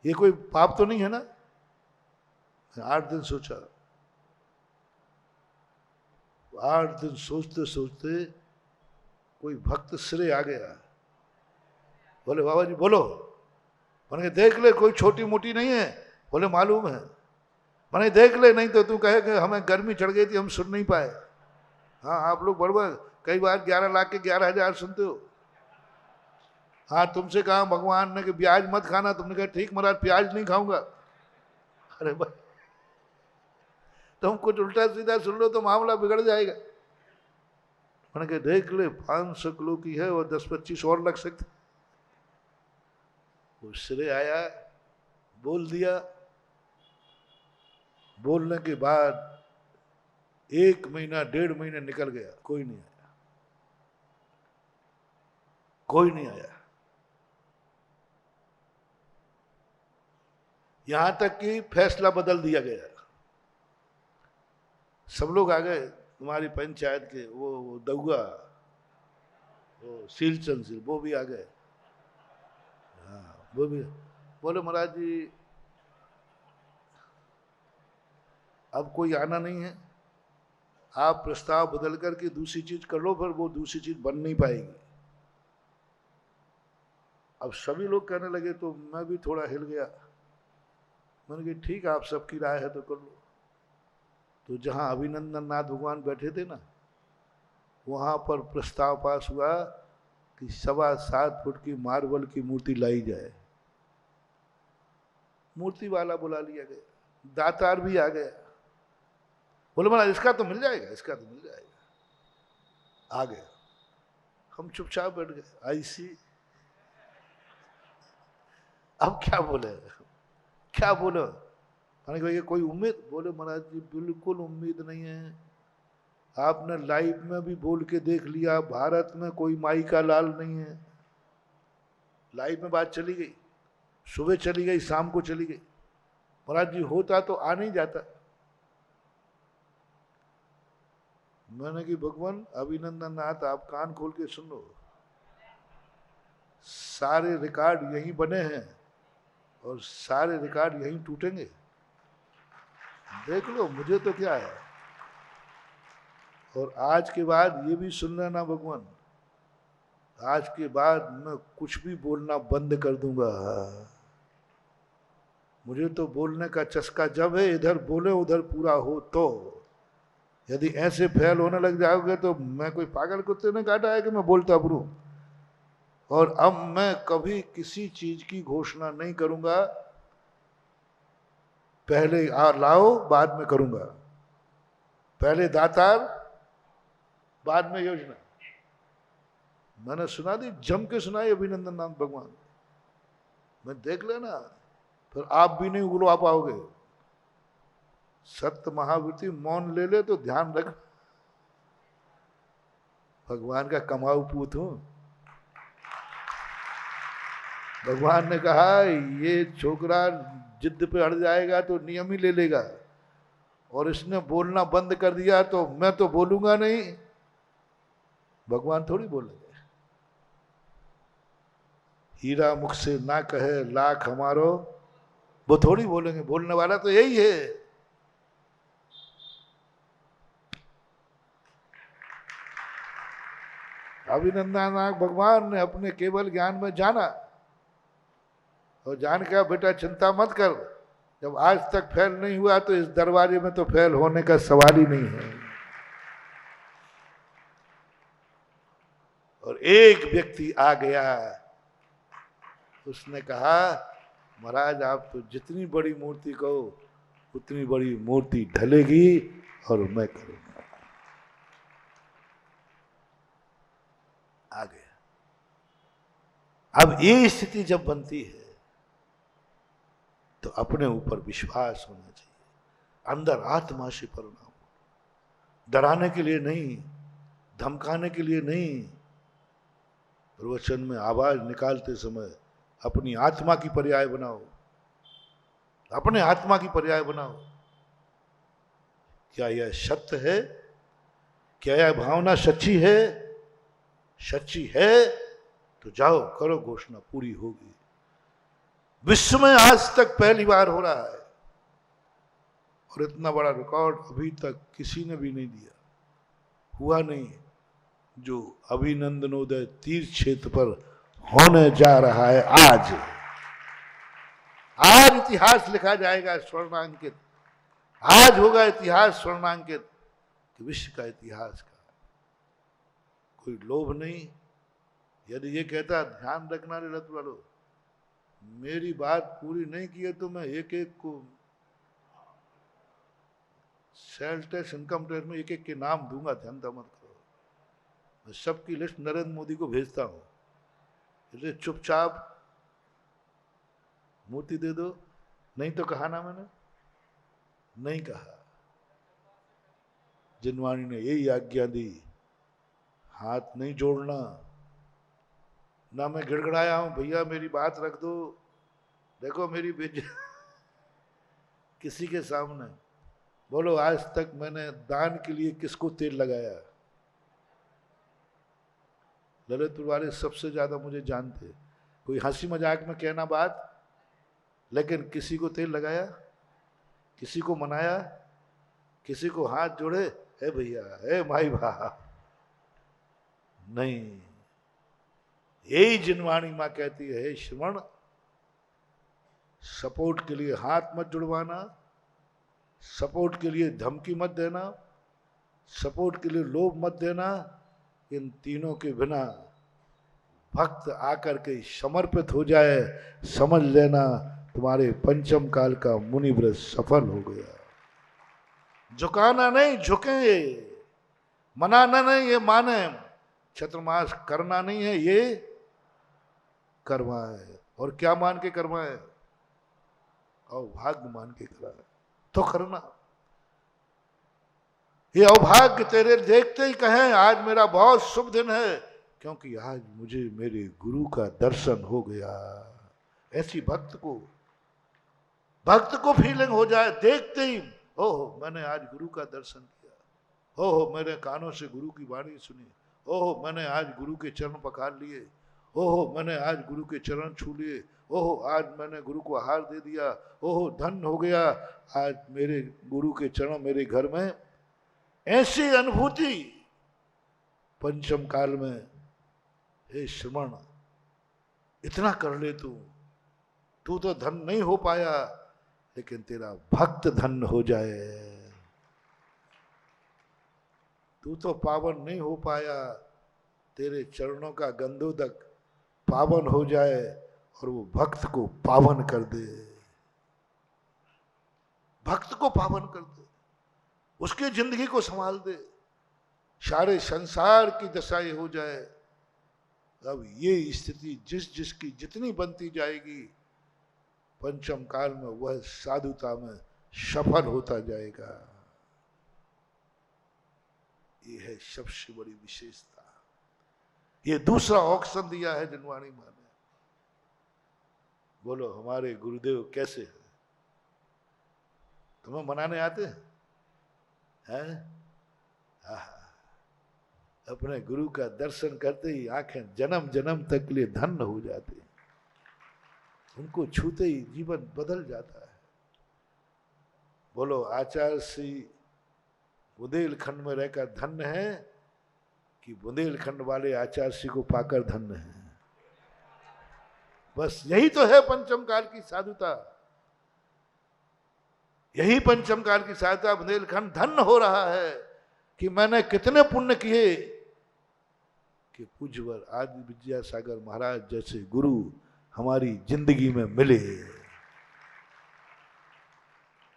ये कोई पाप तो नहीं है ना। 8 दिन सोचा, 8 दिन सोचते सोचते कोई भक्त सिरे आ गया। बोले बाबा जी बोलो। मैंने देख ले, कोई छोटी मोटी नहीं है। बोले मालूम है। मैंने देख ले, नहीं तो तू कहे कि हमें गर्मी चढ़ गई थी हम सुन नहीं पाए। हाँ आप लोग बड़बड़ कई बार 11 लाख के 11,000 सुनते हो। हाँ तुमसे कहा भगवान ने कि प्याज मत खाना, तुमने कहा ठीक महाराज प्याज नहीं खाऊंगा। अरे भाई तुम कुछ उल्टा सीधा सुन लो तो मामला बिगड़ जाएगा। मैंने कहा देख ले 500 किलो की है और 10-25 और लग सकते। वो सिरे आया, बोल दिया। बोलने के बाद 1 महीना 1.5 महीने निकल गया, कोई नहीं आया, कोई नहीं आया। यहां तक कि फैसला बदल दिया गया। सब लोग आ गए, तुम्हारी पंचायत के वो दउआ, वो सीलचंद से, वो भी आ गए। हाँ वो भी बोले महाराज जी अब कोई आना नहीं है, आप प्रस्ताव बदल करके दूसरी चीज कर लो, फिर वो दूसरी चीज बन नहीं पाएगी। अब सभी लोग कहने लगे तो मैं भी थोड़ा हिल गया। मैंने कहा ठीक है आप सबकी राय है तो कर लो। तो जहां अभिनंदन नाथ भगवान बैठे थे ना, वहां पर प्रस्ताव पास हुआ कि 7.25 फुट की मार्बल की मूर्ति लाई जाए। मूर्ति वाला बुला लिया गया, दातार भी आ गया। बोले महाराज इसका तो मिल जाएगा, इसका तो मिल जाएगा। आ गया, हम चुपचाप बैठ गए। ऐसी अब क्या बोले, क्या बोलो? मैंने कहा कोई उम्मीद? बोले महाराज जी बिल्कुल उम्मीद नहीं है। आपने लाइव में भी बोल के देख लिया, भारत में कोई माई का लाल नहीं है। लाइव में बात चली गई, सुबह चली गई, शाम को चली गई। महाराज जी होता तो आ नहीं जाता। मैंने कि भगवान अभिनंदन नाथ आप कान खोल के सुन लो, सारे रिकॉर्ड यहीं बने हैं और सारे रिकॉर्ड यहीं टूटेंगे। देख लो, मुझे तो क्या है। और आज के बाद ये भी सुन लेना भगवान, आज के बाद मैं कुछ भी बोलना बंद कर दूंगा। मुझे तो बोलने का चस्का जब है इधर बोले उधर पूरा हो। तो यदि ऐसे फेल होने लग जाओगे तो मैं कोई पागल कुत्ते ने काटा है कि मैं बोलता फिरूं। और अब मैं कभी किसी चीज की घोषणा नहीं करूंगा, पहले लाओ बाद में करूंगा, पहले दातार बाद में योजना। मैंने सुना दी, जम के सुनाई अभिनंदन नाथ भगवान। मैं देख लेना, फिर आप भी नहीं उगलवा पाओगे। सत्य महावृत्ति मौन ले ले तो ध्यान रख, भगवान का कमाऊ पूत हूं। भगवान ने कहा ये छोकरा जिद पे अड़ जाएगा तो नियम ही ले लेगा, और इसने बोलना बंद कर दिया तो मैं तो बोलूंगा नहीं। भगवान थोड़ी बोलेंगे। हीरा मुख से ना कहे लाख हमारो, वो थोड़ी बोलेंगे। बोलने वाला तो यही है। अभिनंदनाथ भगवान ने अपने केवल ज्ञान में जाना और जान के बेटा चिंता मत कर, जब आज तक फेल नहीं हुआ तो इस दरवाजे में तो फेल होने का सवाल ही नहीं है। और एक व्यक्ति आ गया, उसने कहा महाराज आप तो जितनी बड़ी मूर्ति कहो उतनी बड़ी मूर्ति ढलेगी और मैं करूंगा। आ गया। अब ये स्थिति जब बनती है तो अपने ऊपर विश्वास होना चाहिए, अंदर आत्मा से परिणाम, डराने के लिए नहीं, धमकाने के लिए नहीं। प्रवचन में आवाज निकालते समय अपनी आत्मा की पर्याय बनाओ, अपने आत्मा की पर्याय बनाओ। क्या यह सत्य है? क्या यह भावना सच्ची है? सच्ची है तो जाओ करो, घोषणा पूरी होगी। विश्व में आज तक पहली बार हो रहा है, और इतना बड़ा रिकॉर्ड अभी तक किसी ने भी नहीं दिया, हुआ नहीं, जो अभिनंदनोदय तीर्थ क्षेत्र पर होने जा रहा है। आज इतिहास लिखा जाएगा स्वर्णांकित। आज होगा इतिहास स्वर्णांकित, विश्व का इतिहास का। कोई लोभ नहीं। यदि ये कहता ध्यान रखना रे रत वालों, मेरी बात पूरी नहीं की है तो मैं एक एक को सेल टैक्स इनकम टैक्स में एक एक के नाम दूंगा, चिंता मत करो। मैं सबकी लिस्ट नरेंद्र मोदी को भेजता हूं, इसलिए चुपचाप मूर्ति दे दो। नहीं तो कहा ना, मैंने नहीं कहा। जिनवाणी ने यही आज्ञा दी, हाथ नहीं जोड़ना। ना मैं गिड़गड़ाया हूं भैया मेरी बात रख दो, देखो मेरी किसी के सामने बोलो आज तक मैंने दान के लिए किसको तेल लगाया? ललितपुर वाले सबसे ज्यादा मुझे जानते। कोई हंसी मजाक में कहना बात, लेकिन किसी को तेल लगाया, किसी को मनाया, किसी को हाथ जोड़े, हे भैया, हे माई भा, नहीं। यही जिनवाणी मां कहती है, हे श्रवण, सपोर्ट के लिए हाथ मत जुड़वाना, सपोर्ट के लिए धमकी मत देना, सपोर्ट के लिए लोभ मत देना। इन तीनों के बिना भक्त आकर के समर्पित हो जाए, समझ लेना तुम्हारे पंचम काल का मुनि व्रत सफल हो गया। झुकाना नहीं, झुके। मनाना नहीं, ये माने। छत्रमास करना नहीं है, ये करवाए। और क्या मान के करवाए? अवभाग्य मान के कराए तो करना। ये अवभाग्य तेरे देखते ही कहें आज मेरा बहुत शुभ दिन है, क्योंकि आज मुझे मेरे गुरु का दर्शन हो गया। ऐसी भक्त को फीलिंग हो जाए देखते ही, ओहो मैंने आज गुरु का दर्शन किया, ओहो मेरे कानों से गुरु की वाणी सुनी, ओहो मैंने आज गुरु के चरण पखार लिए, ओहो मैंने आज गुरु के चरण छू लिए, ओहो आज मैंने गुरु को आहार दे दिया, ओहो धन हो गया, आज मेरे गुरु के चरण मेरे घर में। ऐसी अनुभूति पंचम काल में, हे श्रवण इतना कर ले तू तो धन नहीं हो पाया, लेकिन तेरा भक्त धन्य हो जाए। तू तो पावन नहीं हो पाया, तेरे चरणों का गंधोदक पावन हो जाए और वो भक्त को पावन कर दे, भक्त को पावन कर दे, उसकी जिंदगी को संभाल दे, सारे संसार की दशा ये हो जाए। अब ये स्थिति जिसकी जितनी बनती जाएगी, पंचम काल में वह साधुता में सफल होता जाएगा। ये है सबसे बड़ी विशेषता। ये दूसरा ऑप्शन दिया है जिनवाणी माँ ने। बोलो हमारे गुरुदेव कैसे हैं? तुम्हें मनाने आते हैं? अपने गुरु का दर्शन करते ही आंखें जन्म जन्म तक के लिए धन्य हो जाती हैं। उनको छूते ही जीवन बदल जाता है। बोलो आचार्य श्री बुंदेलखंड में रहकर धन्य है कि बुंदेलखंड वाले आचार्य श्री को पाकर धन्य है? बस यही तो है पंचम काल की साधुता। यही पंचम काल की साधुता। बुंदेलखंड धन्य हो रहा है कि मैंने कितने पुण्य किए कि पूज्यवर आदि विद्यासागर महाराज जैसे गुरु हमारी जिंदगी में मिले।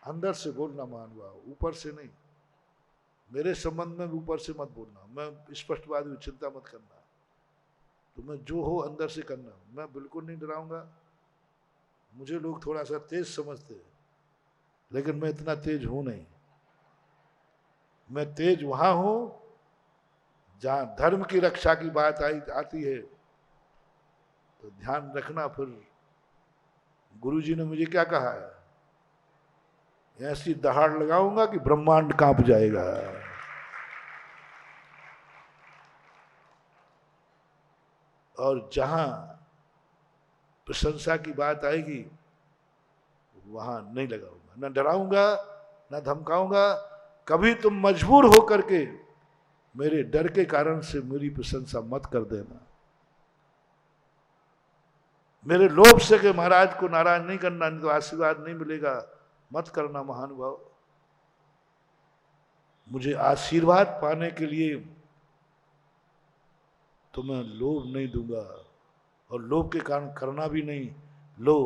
अंदर से बोलना महानुभाव, ऊपर से नहीं। मेरे संबंध में ऊपर से मत बोलना। मैं स्पष्टवादी हूं, चिंता मत करना। तुम्हें जो हो अंदर से करना। मैं बिल्कुल नहीं डराऊंगा। मुझे लोग थोड़ा सा तेज समझते हैं, लेकिन मैं इतना तेज हूं नहीं। मैं तेज वहां हूं जहां धर्म की रक्षा की बात आती है, तो ध्यान रखना। फिर गुरुजी ने मुझे क्या कहा है, ऐसी दहाड़ लगाऊंगा कि ब्रह्मांड कांप जाएगा। और जहां प्रशंसा की बात आएगी वहां नहीं लगाऊंगा, न डराऊंगा न धमकाऊंगा। कभी तुम मजबूर होकर के मेरे डर के कारण से मेरी प्रशंसा मत कर देना। मेरे लोभ से के महाराज को नाराज नहीं करना, नहीं तो आशीर्वाद नहीं मिलेगा। मत करना महानुभाव। मुझे आशीर्वाद पाने के लिए तो मैं लोभ नहीं दूंगा, और लोभ के कारण करना भी नहीं। लो,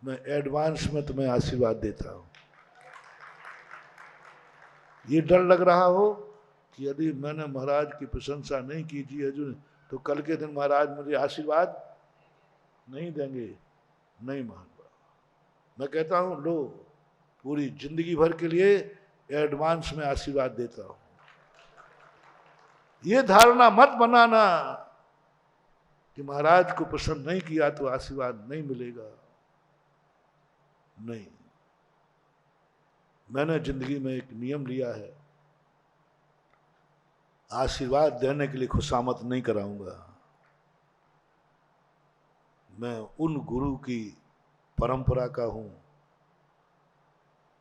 मैं एडवांस में तुम्हें आशीर्वाद देता हूं। ये डर लग रहा हो कि यदि मैंने महाराज की प्रशंसा नहीं की जी हजूर, तो कल के दिन महाराज मुझे आशीर्वाद नहीं देंगे। नहीं महानुभाव, मैं कहता हूं लो, पूरी जिंदगी भर के लिए एडवांस में आशीर्वाद देता हूं। ये धारणा मत बनाना कि महाराज को पसंद नहीं किया तो आशीर्वाद नहीं मिलेगा। नहीं, मैंने जिंदगी में एक नियम लिया है, आशीर्वाद देने के लिए खुशामद नहीं कराऊंगा। मैं उन गुरु की परंपरा का हूं,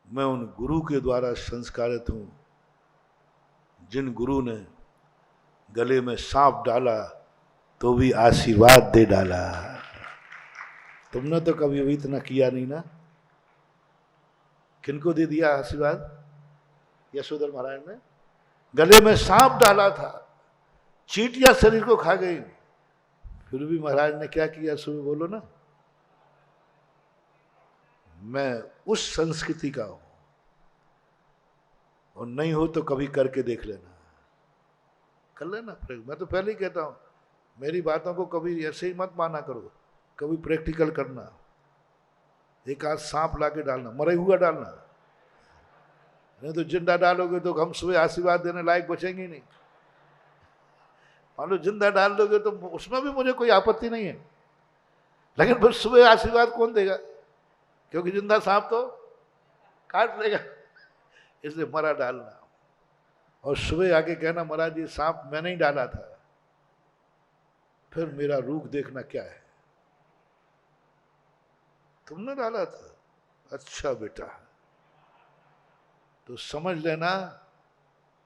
मैं उन गुरु के द्वारा संस्कारित हूं जिन गुरु ने गले में सांप डाला तो भी आशीर्वाद दे डाला। तुमने तो कभी भी इतना किया नहीं ना। किनको दे दिया आशीर्वाद? यशोधर महाराज ने गले में सांप डाला था, चींटियां शरीर को खा गई, फिर भी महाराज ने क्या किया? सुबह बोलो ना। मैं उस संस्कृति का हूं, और नहीं हो तो कभी करके देख लेना, कर लेना। मैं तो पहले ही कहता हूं, मेरी बातों को कभी ऐसे ही मत माना करो, कभी प्रैक्टिकल करना। एक आध सांप लाके डालना, मरा हुआ डालना, नहीं तो जिंदा डालोगे तो हम सुबह आशीर्वाद देने लायक बचेंगे ही नहीं। मान लो जिंदा डाल दोगे तो उसमें भी मुझे कोई आपत्ति नहीं है, लेकिन फिर सुबह आशीर्वाद कौन देगा? क्योंकि जिंदा सांप तो काट लेगा, इसलिए मरा डालना। और सुबह आके कहना महाराज ये सांप मैंने ही डाला था, फिर मेरा रूप देखना क्या है, तुमने डाला था? अच्छा बेटा, तो समझ लेना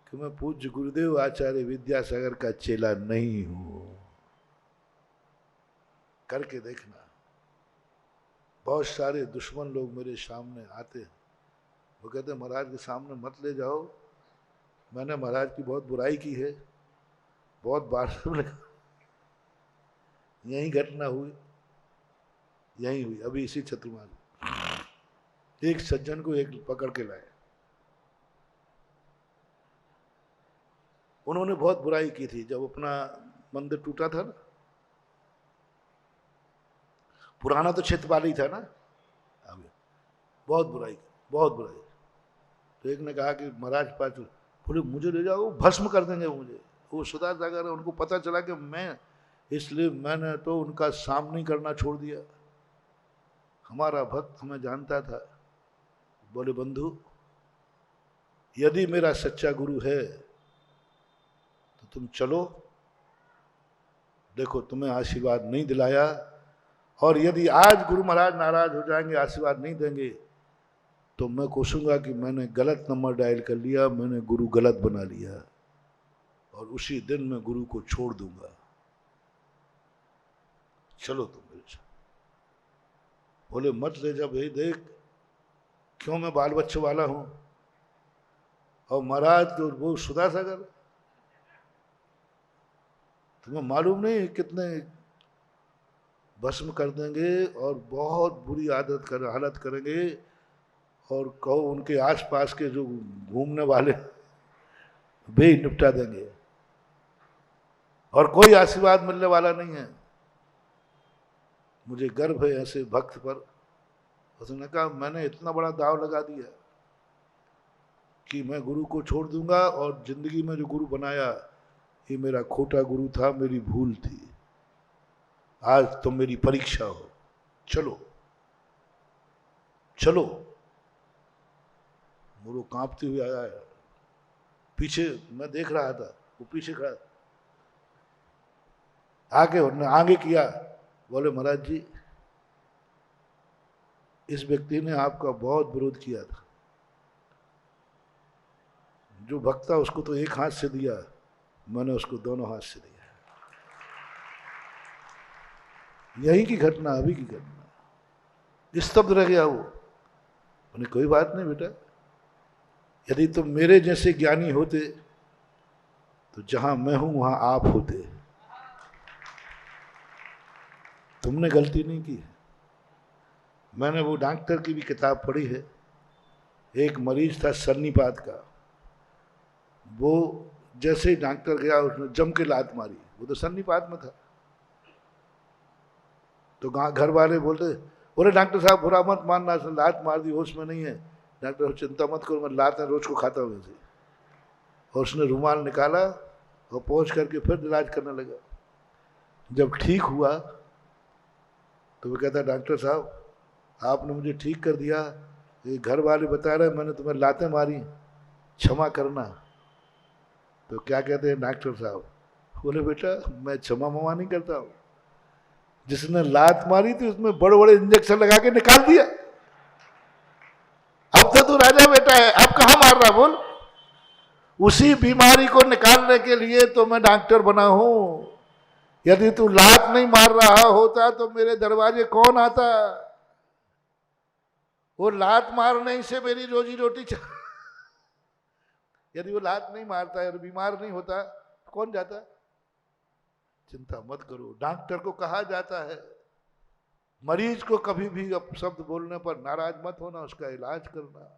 कि मैं पूज्य गुरुदेव आचार्य विद्यासागर का चेला नहीं हूं। करके देखना, बहुत सारे दुश्मन लोग मेरे सामने आते हैं, वो कहते हैं महाराज के सामने मत ले जाओ, मैंने महाराज की बहुत बुराई की है, बहुत बार यही घटना हुई, यही हुई अभी इसी छत्रमाल। एक सज्जन को एक पकड़ के लाए, उन्होंने बहुत बुराई की थी जब अपना मंदिर टूटा था ना, पुराना तो क्षेत्रपाल ही था ना, अभी बहुत बुराई की, बहुत बुराई। तो एक ने कहा कि महाराज पास, बोले मुझे ले जाओ, भस्म कर देंगे मुझे। वो सुधा सागर है, उनको पता चला कि मैं, इसलिए मैंने तो उनका सामने करना छोड़ दिया। हमारा भक्त हमें जानता था। बोले बंधु, यदि मेरा सच्चा गुरु है तो तुम चलो, देखो तुम्हें आशीर्वाद नहीं दिलाया, और यदि आज गुरु महाराज नाराज हो जाएंगे, आशीर्वाद नहीं देंगे, तो मैं कोसूंगा कि मैंने गलत नंबर डायल कर लिया, मैंने गुरु गलत बना लिया, और उसी दिन मैं गुरु को छोड़ दूंगा। चलो तुम मेरे साथ। बोले मत ले जा भाई, देख क्यों मैं बाल बच्चे वाला हूं, और महाराज तो वो सुधा सागर, तुम्हें मालूम नहीं कितने भस्म कर देंगे और बहुत बुरी हालत करेंगे, और कहो उनके आसपास के जो घूमने वाले वे निपटा देंगे, और कोई आशीर्वाद मिलने वाला नहीं है। मुझे गर्व है ऐसे भक्त पर। उसने कहा मैंने इतना बड़ा दाव लगा दिया कि मैं गुरु को छोड़ दूंगा, और जिंदगी में जो गुरु बनाया ये मेरा खोटा गुरु था, मेरी भूल थी, आज तो मेरी परीक्षा हो, चलो चलो। वो कांपते हुए आया है, पीछे मैं देख रहा था, वो पीछे खड़ा, आगे किया। बोले महाराज जी, इस व्यक्ति ने आपका बहुत विरोध किया था, जो भक्त था उसको तो एक हाथ से दिया, मैंने उसको दोनों हाथ से दिया। यही की घटना, अभी की घटना। स्तब्ध रह गया वो। मैंने कोई बात नहीं बेटा, यदि तुम मेरे जैसे ज्ञानी होते तो जहां मैं हूं वहां आप होते। तुमने गलती नहीं की है। मैंने वो डॉक्टर की भी किताब पढ़ी है, एक मरीज था सन्नीपात का, वो जैसे ही डॉक्टर गया उसने जम के लात मारी, वो तो सन्नीपात में था। तो घर वाले बोलते, बोले डॉक्टर साहब बुरा मत मानना, लात मार दी, होश में नहीं है। डॉक्टर चिंता मत करो, मैं लात रोज को खाता हूँ वैसे। और उसने रुमाल निकाला और पहुँच करके फिर इलाज करने लगा। जब ठीक हुआ तो वो कहता डॉक्टर साहब आपने मुझे ठीक कर दिया, ये घर वाले बता रहे मैंने तुम्हें लातें मारी, क्षमा करना। तो क्या कहते हैं डॉक्टर साहब? बोले बेटा मैं क्षमा ममा नहीं करता हूँ, जिसने लात मारी थी उसमें बड़े बड़े इंजेक्शन लगा के निकाल दिया। अब तो तू राजा बेटा है, अब कहाँ मार रहा बोल? उसी बीमारी को निकालने के लिए तो मैं डॉक्टर बना हूं। यदि तू लात नहीं मार रहा होता तो मेरे दरवाजे कौन आता? वो लात मारने से मेरी रोजी रोटी यदि वो लात नहीं मारता है, बीमार नहीं होता, कौन जाता? चिंता मत करो, डॉक्टर को कहा जाता है मरीज को कभी भी शब्द बोलने पर नाराज मत होना, उसका इलाज करना।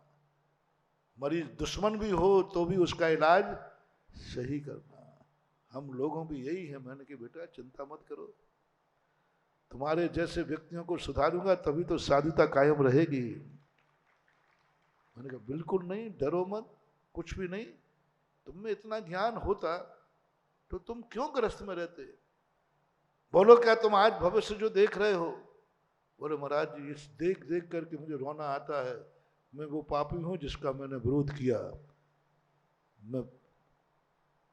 मरीज दुश्मन भी हो तो भी उसका इलाज सही करना। हम लोगों भी यही है। मैंने कि बेटा चिंता मत करो, तुम्हारे जैसे व्यक्तियों को सुधारूंगा तभी तो साधुता कायम रहेगी। मैंने कहा बिल्कुल नहीं, डरो मत, कुछ भी नहीं। तुम में इतना ज्ञान होता तो तुम क्यों ग्रस्त में रहते? बोलो क्या तुम आज भविष्य जो देख रहे हो? बोले महाराज जी इस देख देख करके मुझे रोना आता है, मैं वो पापी हूं जिसका मैंने विरोध किया। मैं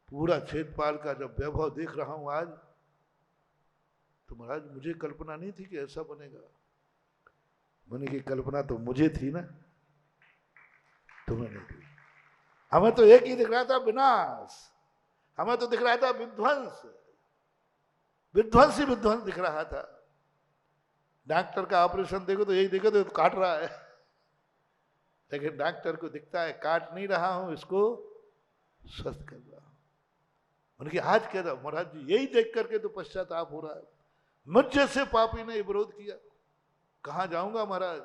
पूरा क्षेत्रपाल का जब वैभव देख रहा हूं आज, तो महाराज मुझे कल्पना नहीं थी कि ऐसा बनेगा। मैंने की कल्पना तो मुझे थी ना, तुम्हें नहीं थी। हमें तो एक ही दिख रहा था विनाश, हमें तो दिख रहा था विध्वंस, विध्वंस ही विध्वंस दिख रहा था। डॉक्टर का ऑपरेशन देखो तो यही देखो तो काट रहा है, लेकिन डॉक्टर को दिखता है काट नहीं रहा हूं, इसको स्वस्थ कर रहा हूं। उनकी आज कह रहा महाराज जी यही देख करके तो पश्चाताप हो रहा है, मुझ जैसे पापी ने विरोध किया, कहां जाऊंगा महाराज।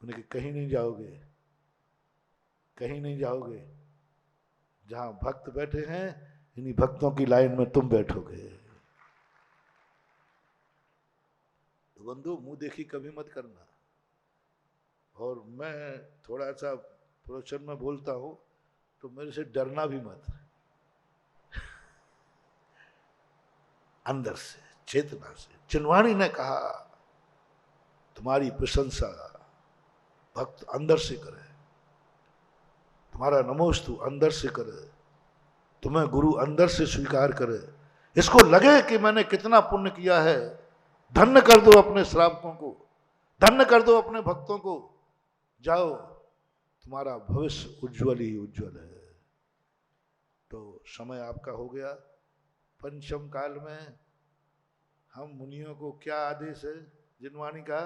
उन्हें कहीं नहीं जाओगे, कहीं नहीं जाओगे, जहां भक्त बैठे हैं इन्हीं भक्तों की लाइन में तुम बैठोगे। तो बंधु मुंह देखी कभी मत करना। और मैं थोड़ा सा प्रवचन में बोलता हूं तो मेरे से डरना भी मत, अंदर से चेतना से। चिन्वाणी ने कहा तुम्हारी प्रशंसा भक्त अंदर से करे, तुम्हारा नमोस्तु अंदर से करे, तुम्हें गुरु अंदर से स्वीकार करे, इसको लगे कि मैंने कितना पुण्य किया है। धन्य कर दो अपने श्रावकों को, धन्य कर दो अपने भक्तों को, जाओ तुम्हारा भविष्य उज्जवल ही उज्जवल है। तो समय आपका हो गया। पंचम काल में हम मुनियों को क्या आदेश है जिनवाणी का?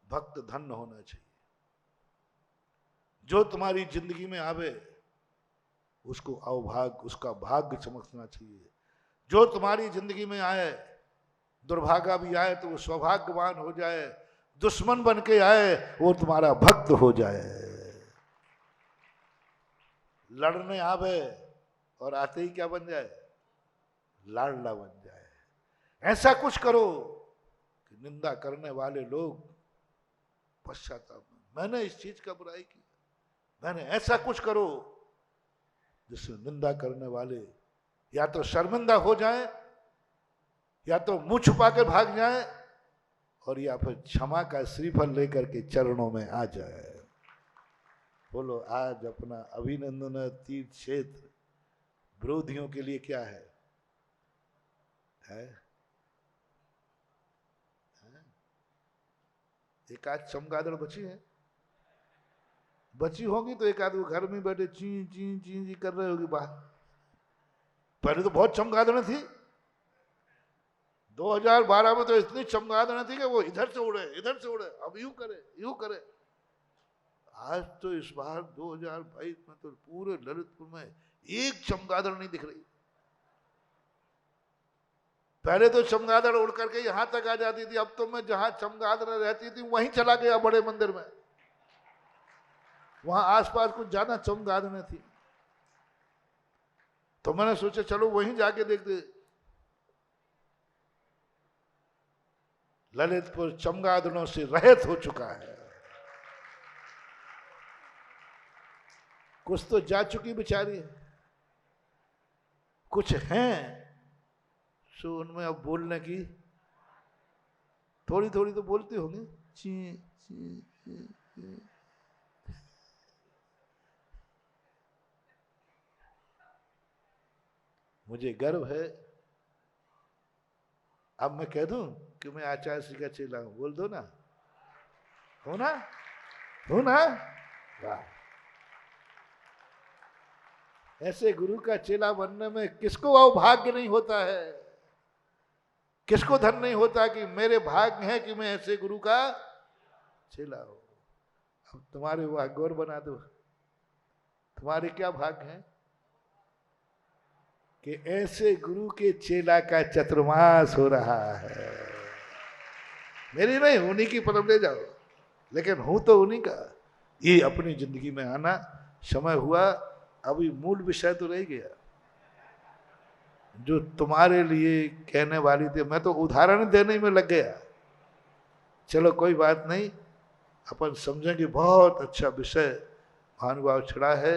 भक्त धन्य होना चाहिए। जो तुम्हारी जिंदगी में आवे उसको अवभाग, उसका भाग्य समझना चाहिए। जो तुम्हारी जिंदगी में आए, दुर्भागा भी आए तो वो सौभाग्यवान हो जाए, दुश्मन बन के आए वो तुम्हारा भक्त हो जाए। लड़ने आवे और आते ही क्या बन जाए? लाडला बन जाए। ऐसा कुछ करो कि निंदा करने वाले लोग पश्चाताप, मैंने इस चीज का बुराई की, मैंने ऐसा कुछ करो जिससे निंदा करने वाले या तो शर्मिंदा हो जाए, या तो मुंह छुपा के भाग जाए, और या फिर क्षमा का श्रीफल लेकर के चरणों में आ जाए। बोलो आज अपना अभिनंदन तीर्थ क्षेत्र विरोधियों के लिए क्या है? एक आध चमगादड़ बची है, बची होगी तो एक आध घर में बैठे ची ची ची ची कर रहे होगी बाहर। पहले तो बहुत चमगादड़ थी, 2012 में तो इतनी चमगादड़ थी कि वो इधर से उड़े इधर से उड़े, अब यूं करे यूं करे। आज तो इस बार 2022 में तो पूरे ललितपुर में एक चमगादड़ नहीं दिख रही। पहले तो चमगादड़ उड़ करके यहां तक आ जाती थी, अब तो मैं जहां चमगादड़ रहती थी वहीं चला गया बड़े मंदिर में, वहां आसपास कुछ ज्यादा चमगादड़ें थी, तो मैंने सोचा चलो वहीं जाके देखते। ललितपुर चमगादड़ों से रहित हो चुका है। कुछ तो जा चुकी बेचारी, कुछ हैं सो उनमें अब बोलने की थोड़ी थोड़ी तो बोलते होंगे, ची ची ची ची। मुझे गर्व है, अब मैं कह दूं कि मैं आचार्य श्री का चेला हूं, बोल दो ना, हो ना, हो ना। वाह, ऐसे गुरु का चेला बनने में किसको अभाग्य नहीं होता है, किसको धन नहीं होता कि मेरे भाग्य है कि मैं ऐसे गुरु का चेला हूं। अब तुम्हारे भाग्य और बना दो, तुम्हारे क्या भाग्य है कि ऐसे गुरु के चेला का चतुर्मास हो रहा है। मेरी नहीं, उन्हीं की परम ले जाओ, लेकिन हूं तो उन्हीं का। ये अपनी जिंदगी में आना समय हुआ, अभी मूल विषय तो रह गया जो तुम्हारे लिए कहने वाली थी, मैं तो उदाहरण देने में लग गया। चलो कोई बात नहीं, अपन समझेंगे बहुत अच्छा विषय महानुभाव छड़ा है।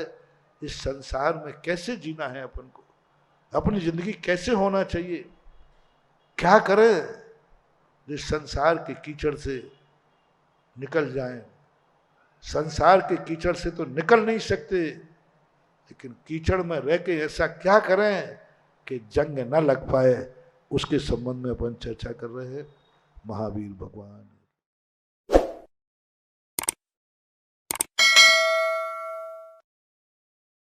इस संसार में कैसे जीना है अपन को, अपनी जिंदगी कैसे होना चाहिए, क्या करें जिस संसार के कीचड़ से निकल जाएं। संसार के कीचड़ से तो निकल नहीं सकते, लेकिन कीचड़ में रह के ऐसा क्या करें कि जंग न लग पाए, उसके संबंध में अपन चर्चा कर रहे हैं। महावीर भगवान